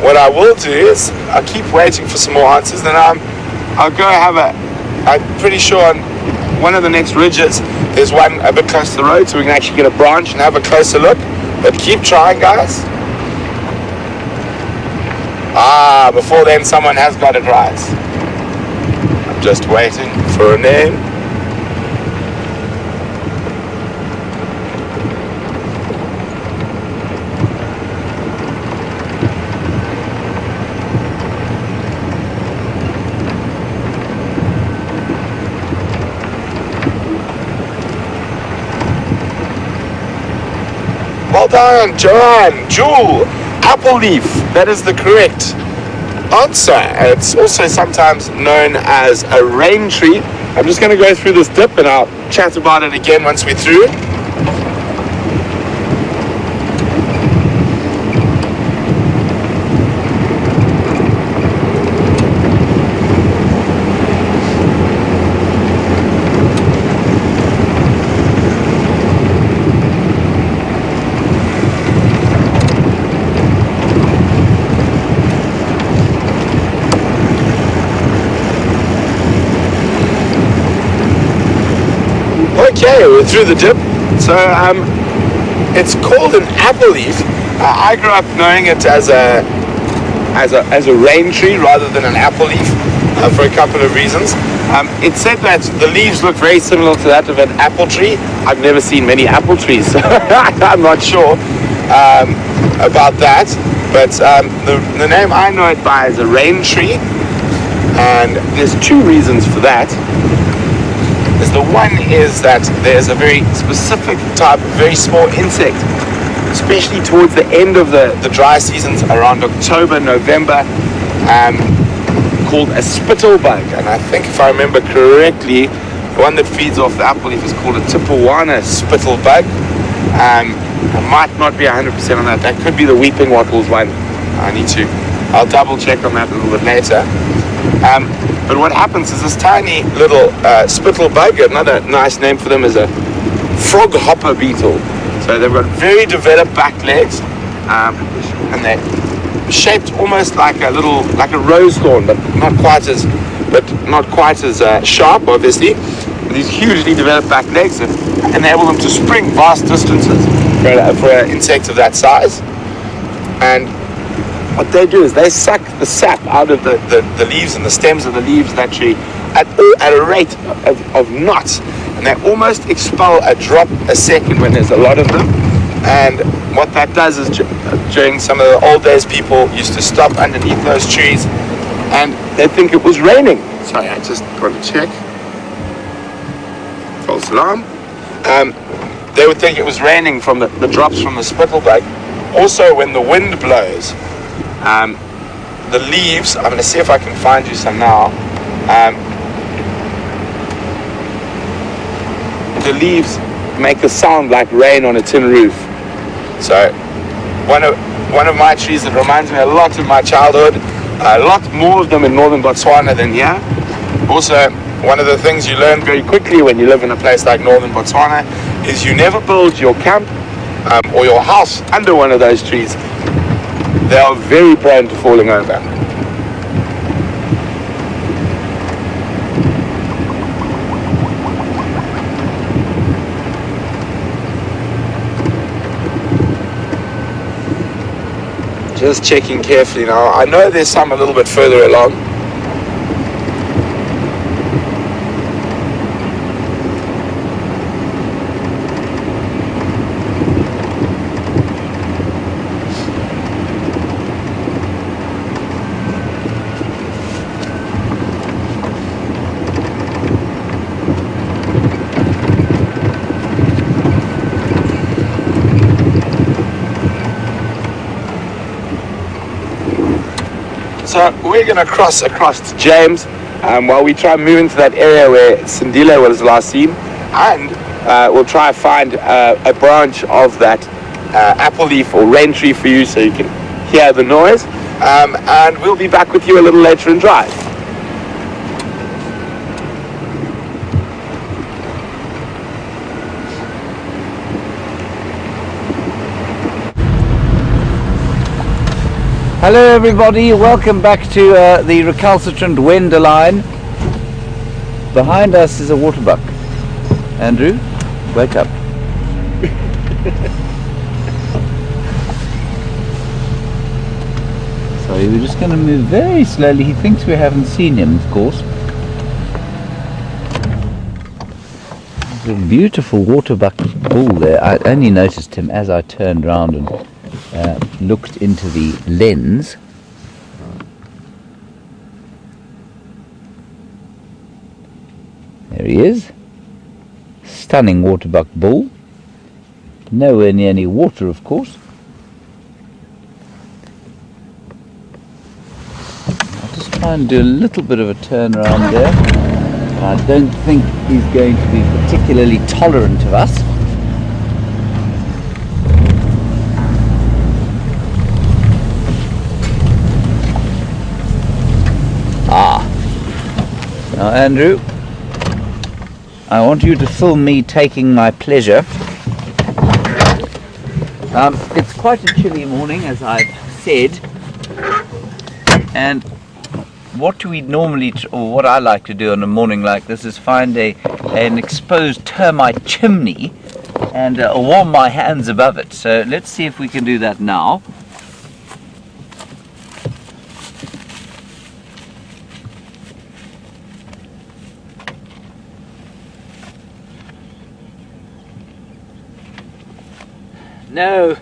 What I will do is I'll keep waiting for some more answers, then I'll go I'm pretty sure on one of the next ridges there's one a bit close to the road, so we can actually get a branch and have a closer look. But keep trying, guys. Before then someone has got it right. I'm just waiting for a name. Well done, Joanne. Jewel, apple leaf. That is the correct answer. It's also sometimes known as a rain tree. I'm just going to go through this dip and I'll chat about it again once we're through it. Okay, we're through the dip. So it's called an apple leaf. I grew up knowing it as a rain tree rather than an apple leaf for a couple of reasons. It's said that the leaves look very similar to that of an apple tree. I've never seen many apple trees, so I'm not sure about that. But the name I know it by is a rain tree, and there's two reasons for that. The one is that there's a very specific type of very small insect, especially towards the end of the dry seasons around October, November, called a spittlebug. And I think if I remember correctly, the one that feeds off the apple leaf is called a Tipuana spittlebug. I might not be 100% on that. That could be the weeping wattles one. I'll double check on that a little bit later. But what happens is this tiny little spittlebug, another nice name for them is a frog hopper beetle. So they've got very developed back legs, and they're shaped almost like a rose thorn, but not quite as sharp, obviously. These hugely developed back legs that enable them to spring vast distances for an insect of that size. And what they do is they suck the sap out of the leaves and the stems of the leaves of that tree at a rate of knots, and they almost expel a drop a second when there's a lot of them. And what that does is during some of the old days, people used to stop underneath those trees and they'd think it was raining. Sorry, I just got to check. False alarm. They would think it was raining from the drops from the spittlebug. Also, when the wind blows, the leaves, I'm going to see if I can find you some now. the leaves make the sound like rain on a tin roof. So one of my trees that reminds me a lot of my childhood. A lot more of them in northern Botswana than here. Also, one of the things you learn very quickly when you live in a place like northern Botswana is you never build your camp or your house under one of those trees. They are very prone to falling over. Just checking carefully now. I know there's some a little bit further along. So we're going to cross across to James while we try and move into that area where Sindile was last seen, and we'll try and find a branch of that apple leaf or rain tree for you so you can hear the noise, and we'll be back with you a little later and drive. Hello everybody, welcome back to the recalcitrant Wender line. Behind us is a waterbuck. Andrew, wake up. So we're just going to move very slowly. He thinks we haven't seen him, of course. There's a beautiful waterbuck bull there. I only noticed him as I turned round and looked into the lens. There he is. Stunning waterbuck bull. Nowhere near any water, of course. I'll just try and do a little bit of a turn around there. I don't think he's going to be particularly tolerant of us. Now Andrew, I want you to film me taking my pleasure. It's quite a chilly morning, as I've said, and what we normally, or what I like to do on a morning like this, is find an exposed termite chimney and warm my hands above it. So let's see if we can do that now. No,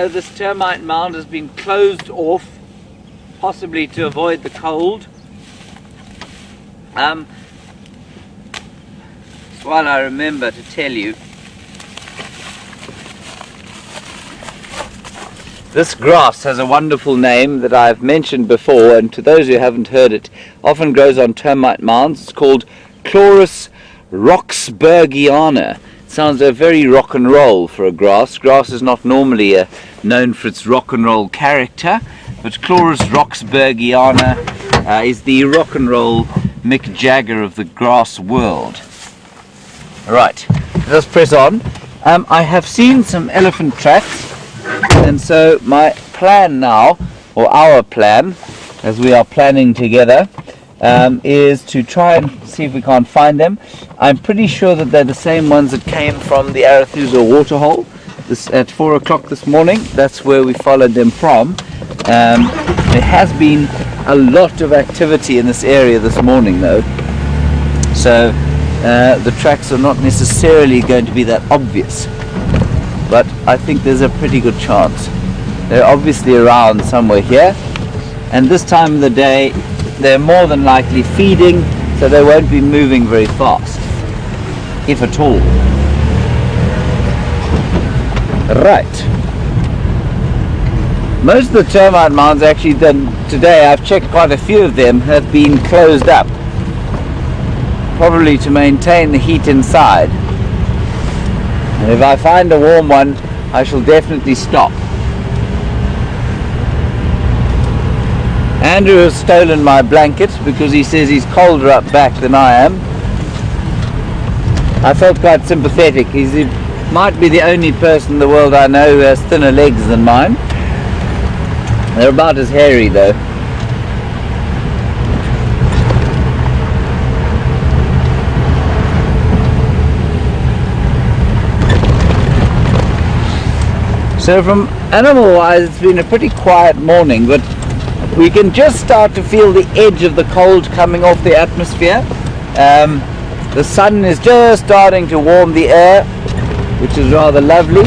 this termite mound has been closed off, possibly to avoid the cold. While I remember to tell you, this grass has a wonderful name that I've mentioned before, and to those who haven't heard it, often grows on termite mounds. It's called Chloris roxburghiana. Sounds very rock and roll for a grass. Grass is not normally known for its rock and roll character, but Chloris roxburghiana is the rock and roll Mick Jagger of the grass world. Right, let's press on. I have seen some elephant tracks, and so my plan now, or our plan, as we are planning together, is to try and see if we can't find them. I'm pretty sure that they're the same ones that came from the Arathusa waterhole at 4 o'clock this morning. That's where we followed them from. There has been a lot of activity in this area this morning though, so the tracks are not necessarily going to be that obvious, but I think there's a pretty good chance. They're obviously around somewhere here, and this time of the day they're more than likely feeding, so they won't be moving very fast, if at all. Right. Most of the termite mounds actually today, I've checked quite a few of them, have been closed up, probably to maintain the heat inside. And if I find a warm one, I shall definitely stop. Andrew has stolen my blanket because he says he's colder up back than I am. I felt quite sympathetic. He might be the only person in the world I know who has thinner legs than mine. They're about as hairy though. So from animal-wise, it's been a pretty quiet morning, but we can just start to feel the edge of the cold coming off the atmosphere. The sun is just starting to warm the air, which is rather lovely.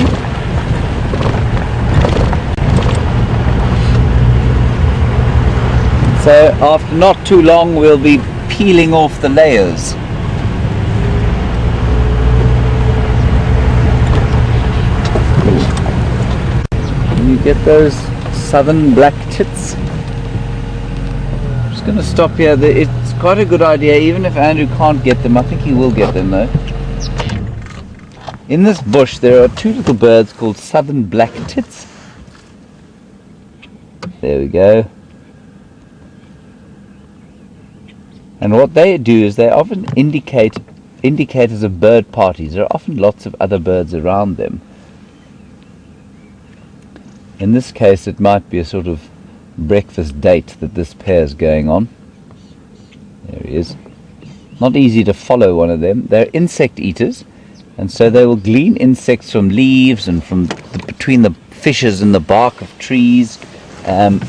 So after not too long, we'll be peeling off the layers. You get those southern black tits. I'm just going to stop here. It's quite a good idea, even if Andrew can't get them. I think he will get them though. In this bush there are two little birds called southern black tits. There we go. And what they do is they often indicate indicators of bird parties. There are often lots of other birds around them. In this case, it might be a sort of breakfast date that this pair is going on. There he is. Not easy to follow one of them. They're insect eaters, and so they will glean insects from leaves and from between the fissures in the bark of trees, and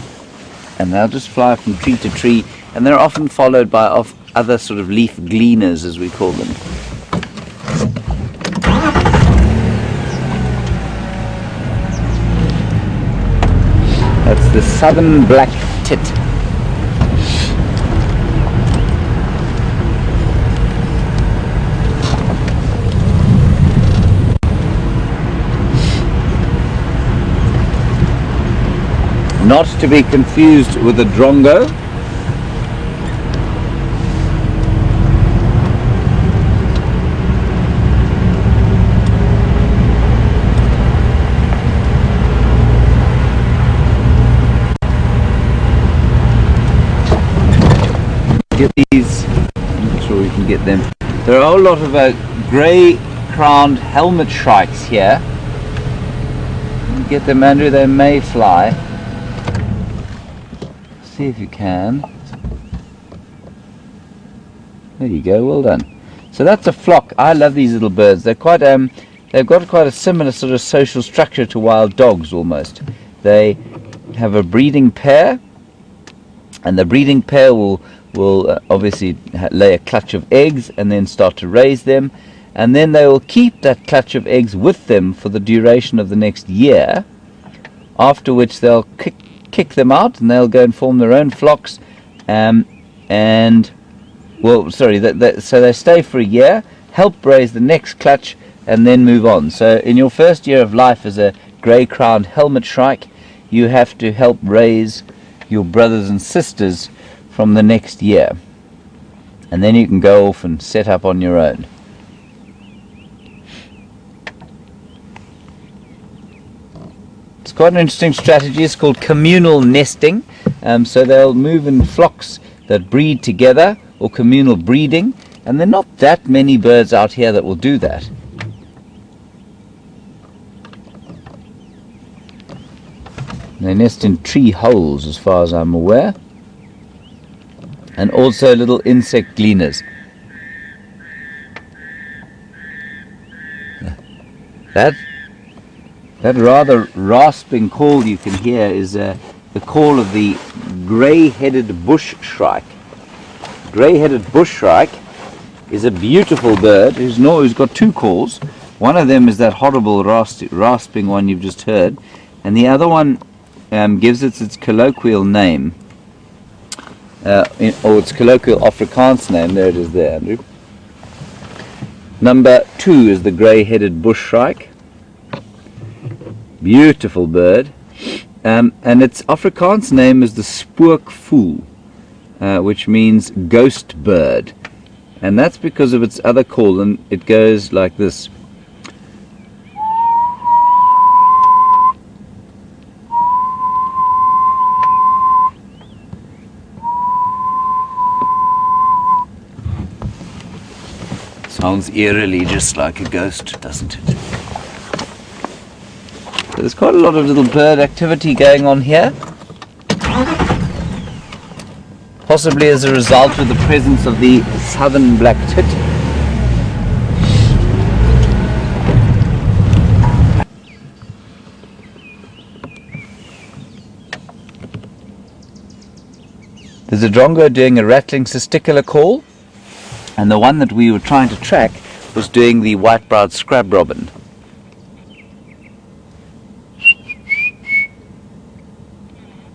they'll just fly from tree to tree, and they're often followed by other sort of leaf gleaners, as we call them. That's the southern black tit. Not to be confused with a drongo. Get these, I'm not sure we can get them. There are a whole lot of grey-crowned helmet shrikes here. Get them, Andrew, they may fly. See if you can. There you go, well done. So that's a flock. I love these little birds. They're quite they've got quite a similar sort of social structure to wild dogs almost. They have a breeding pair, and the breeding pair will obviously lay a clutch of eggs and then start to raise them, and then they will keep that clutch of eggs with them for the duration of the next year, after which they'll kick them out and they'll go and form their own flocks, so they stay for a year, help raise the next clutch, and then move on. So in your first year of life as a grey-crowned helmet shrike, you have to help raise your brothers and sisters from the next year, and then you can go off and set up on your own. It's quite an interesting strategy. It's called communal nesting. So they'll move in flocks that breed together, or communal breeding, and there are not that many birds out here that will do that. They nest in tree holes as far as I'm aware, and also little insect gleaners. That rather rasping call you can hear is the call of the grey-headed bush shrike. Grey-headed bush shrike is a beautiful bird who's got two calls. One of them is that horrible rasping one you've just heard, and the other one gives it its colloquial name, or its colloquial Afrikaans name. There it is there, Andrew. Number 2 is the grey-headed bush shrike. Beautiful bird, and its Afrikaans name is the spookvoël, which means ghost bird, and that's because of its other call, and it goes like this: Sounds eerily just like a ghost, doesn't it? So there's quite a lot of little bird activity going on here. Possibly as a result of the presence of the southern black tit. There's a drongo doing a rattling testicular call, and the one that we were trying to track was doing the white-browed scrub robin.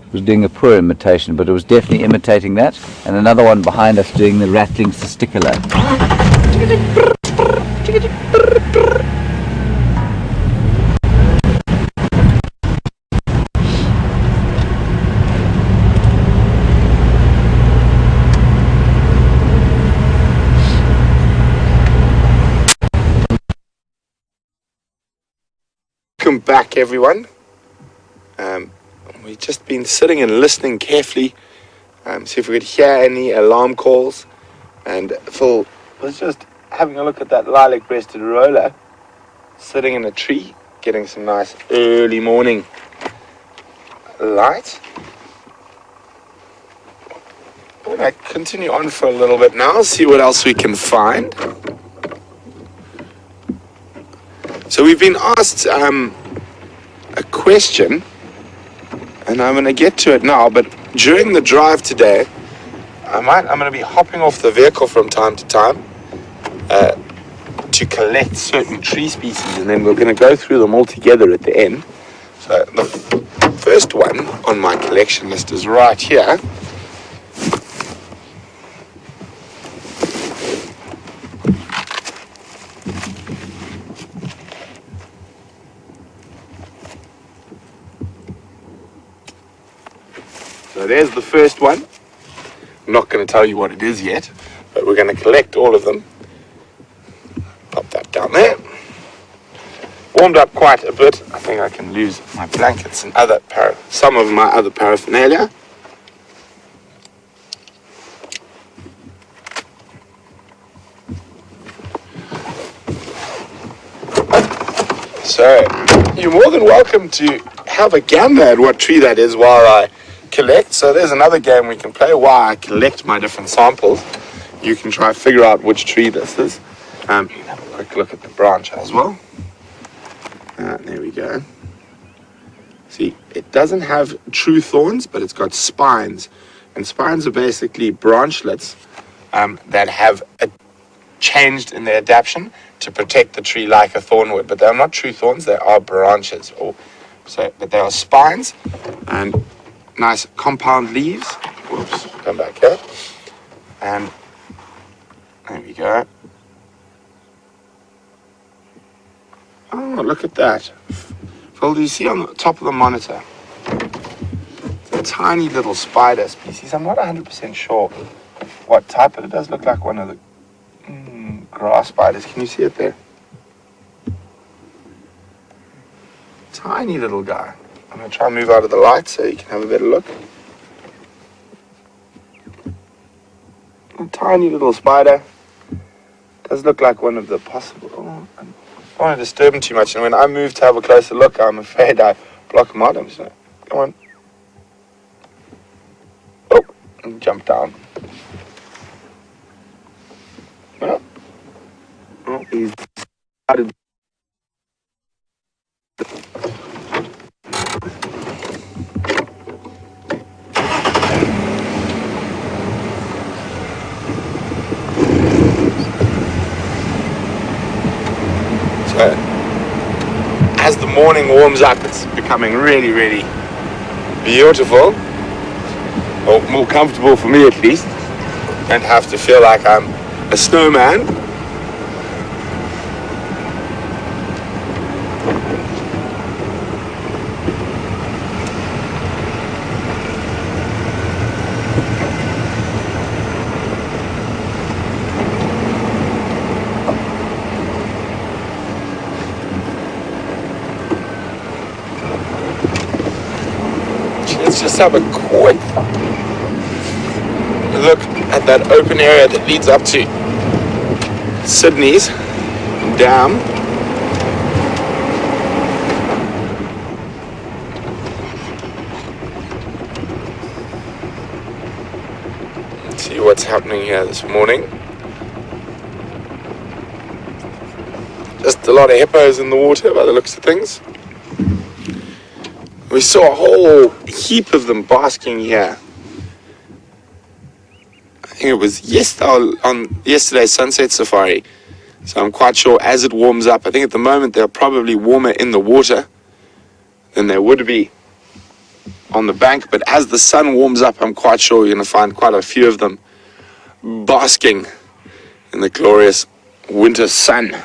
It was doing a poor imitation, but it was definitely imitating that. And another one behind us doing the rattling testicular. Welcome back, everyone. We've just been sitting and listening carefully, see if we could hear any alarm calls. And Phil was just having a look at that lilac-breasted roller sitting in a tree, getting some nice early morning light. We're going to continue on for a little bit now, see what else we can find. So we've been asked a question, and I'm going to get to it now, but during the drive today, I'm going to be hopping off the vehicle from time to time to collect certain tree species, and then we're going to go through them all together at the end. So the first one on my collection list is right here. So there's the first one. I'm not going to tell you what it is yet, but we're going to collect all of them. Pop that down there. Warmed up quite a bit. I think I can lose my blankets and some of my other paraphernalia. So you're more than welcome to have a gander at what tree that is while I collect. So there's another game we can play while I collect my different samples. You can try to figure out which tree this is. You can have a quick look at the branch as well. There we go. See, it doesn't have true thorns, but it's got spines. And spines are basically branchlets that have changed in their adaptation to protect the tree like a thorn would. But they're not true thorns, they are branches. But they are spines and nice compound leaves. Whoops, come back here. And there we go. Oh, look at that. Phil, do you see on the top of the monitor? It's a tiny little spider species. I'm not 100% sure what type, but it does look like one of the grass spiders. Can you see it there? Tiny little guy. I'm going to try and move out of the light so you can have a better look. A tiny little spider. Does look like one of the possible... Oh, I don't want to disturb him too much. And when I move to have a closer look, I'm afraid I block him out. I'm just going to... Come on. Oh, and jump down. Well, he's started... As the morning warms up, it's becoming really, really beautiful, or more comfortable for me at least. Don't have to feel like I'm a snowman. Let's just have a quick look at that open area that leads up to Sydney's dam. Let's see what's happening here this morning. Just a lot of hippos in the water by the looks of things. We saw a whole heap of them basking here. I think it was on yesterday's sunset safari. So I'm quite sure as it warms up, I think at the moment they're probably warmer in the water than they would be on the bank. But as the sun warms up, I'm quite sure you're going to find quite a few of them basking in the glorious winter sun.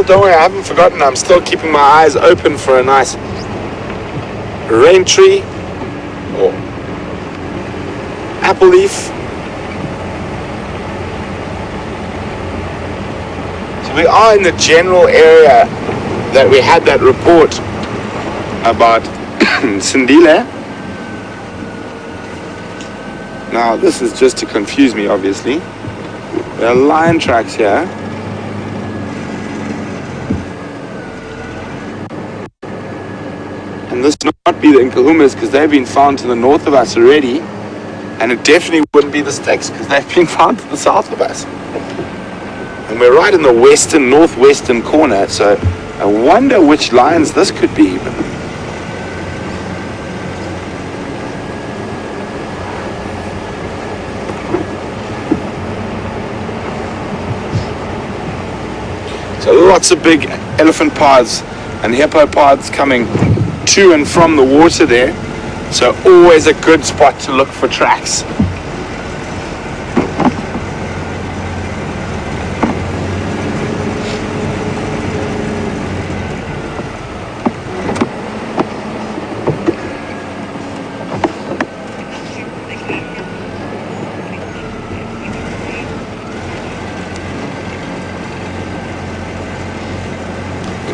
Don't worry, I haven't forgotten, I'm still keeping my eyes open for a nice rain tree or apple leaf. So we are in the general area that we had that report about Sindile. Now this is just to confuse me, obviously. There are lion tracks here. And this would not be the Nkahumas because they've been found to the north of us already, and it definitely wouldn't be the Sticks because they've been found to the south of us. And we're right in the northwestern corner, so I wonder which lions this could be. So lots of big elephant paths and hippo paths coming to and from the water there, so always a good spot to look for tracks.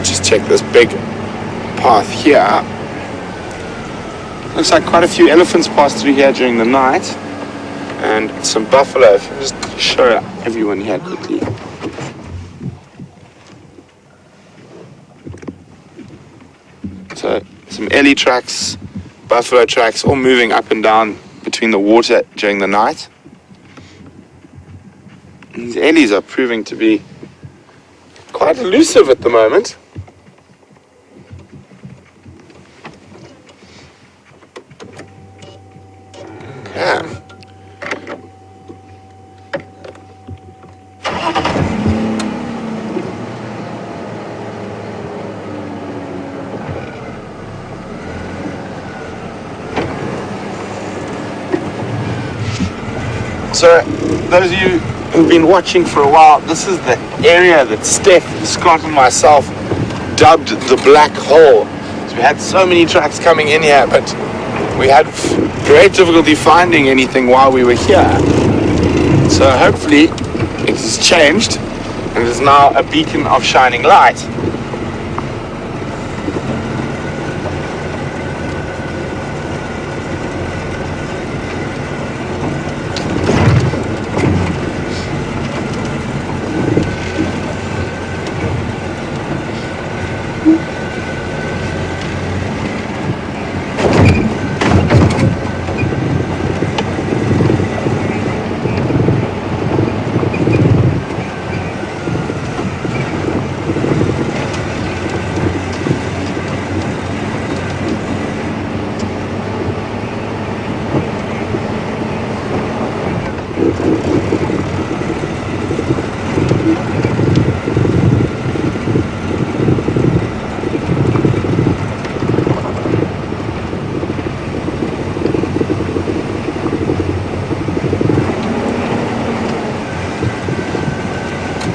Just check this big path here. Looks like quite a few elephants passed through here during the night, and some buffalo. If I just show everyone here quickly. So some ellie tracks, buffalo tracks, all moving up and down between the water during the night. And these ellies are proving to be quite elusive at the moment. Yeah. So, those of you who've been watching for a while, this is the area that Steph, Scott and myself dubbed the black hole. So we had so many tracks coming in here, but we had great difficulty finding anything while we were here. So hopefully it has changed and is now a beacon of shining light.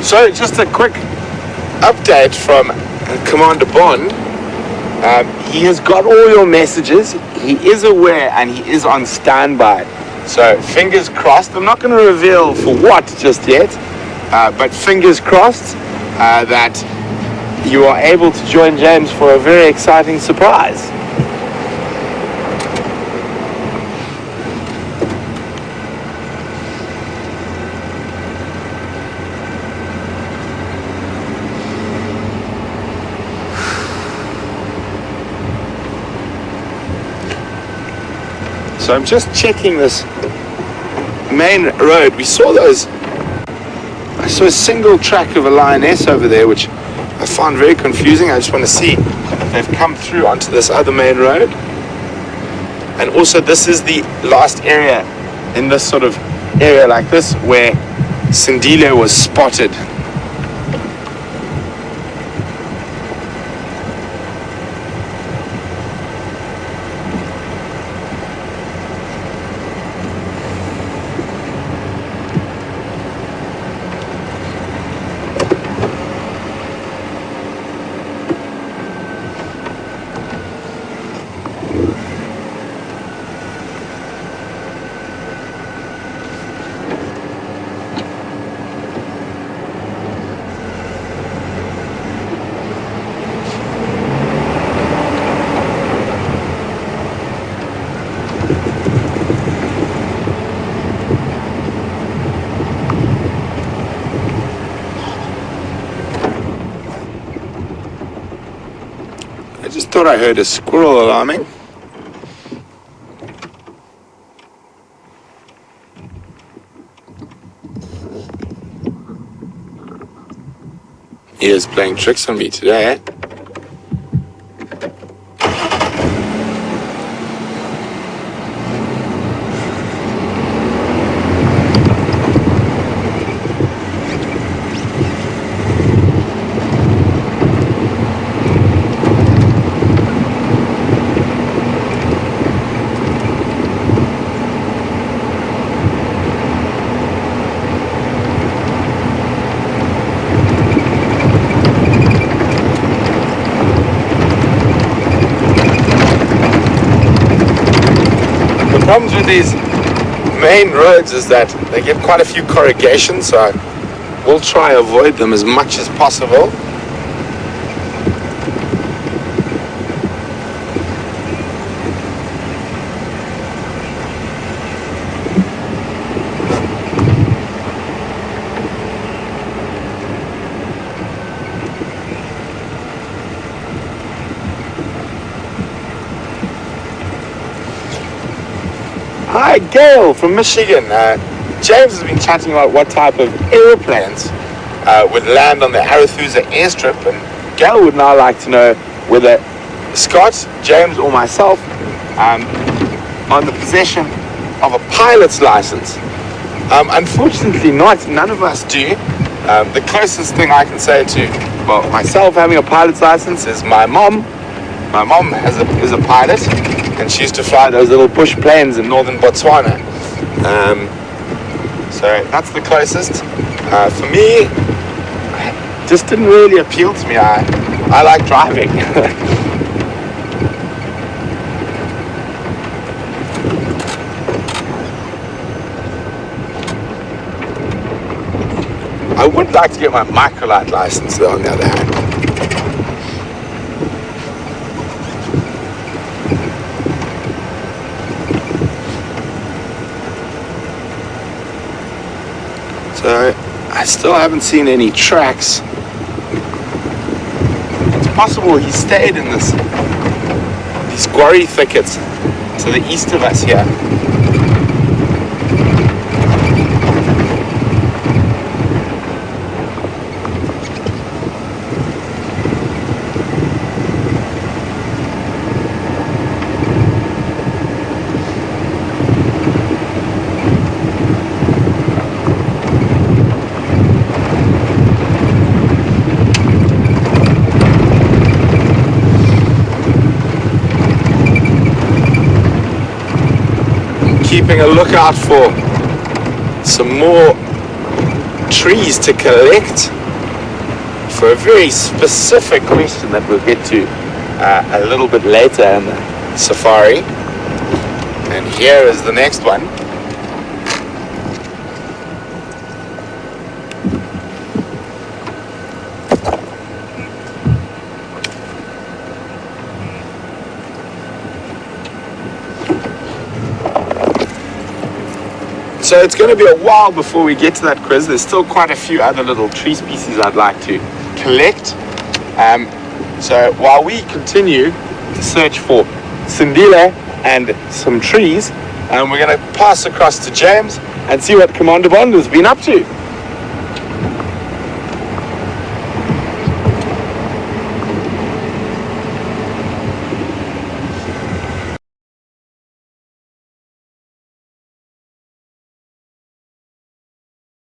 So just a quick update from Commander Bond. He has got all your messages. He is aware and he is on standby. So fingers crossed. I'm not going to reveal for what just yet, but fingers crossed that you are able to join James for a very exciting surprise. So I'm just checking this main road. I saw a single track of a lioness over there, which I found very confusing. I just want to see if they've come through onto this other main road. And also this is the last area in this sort of area like this where Sindile was spotted. I just thought I heard a squirrel alarming. He is playing tricks on me today. Problems with these main roads is that they get quite a few corrugations, so I will try to avoid them as much as possible. Hi, Gail from Michigan. James has been chatting about what type of airplanes would land on the Arathusa airstrip, and Gail would now like to know whether Scott, James, or myself on the possession of a pilot's license. Unfortunately not, none of us do. The closest thing I can say to, well, myself having a pilot's license is my mom. My mom is a pilot, and she used to fly those little bush planes in northern Botswana. So that's the closest. For me, it just didn't really appeal to me. I like driving. I would like to get my microlight license though, on the other hand. So I still haven't seen any tracks. It's possible he stayed in these quarry thickets to the east of us here. Keeping a lookout for some more trees to collect for a very specific question that we'll get to a little bit later in the safari. And here is the next one. So it's going to be a while before we get to that quiz. There's still quite a few other little tree species I'd like to collect. So while we continue to search for Sindile and some trees, we're going to pass across to James and see what Commander Bond has been up to.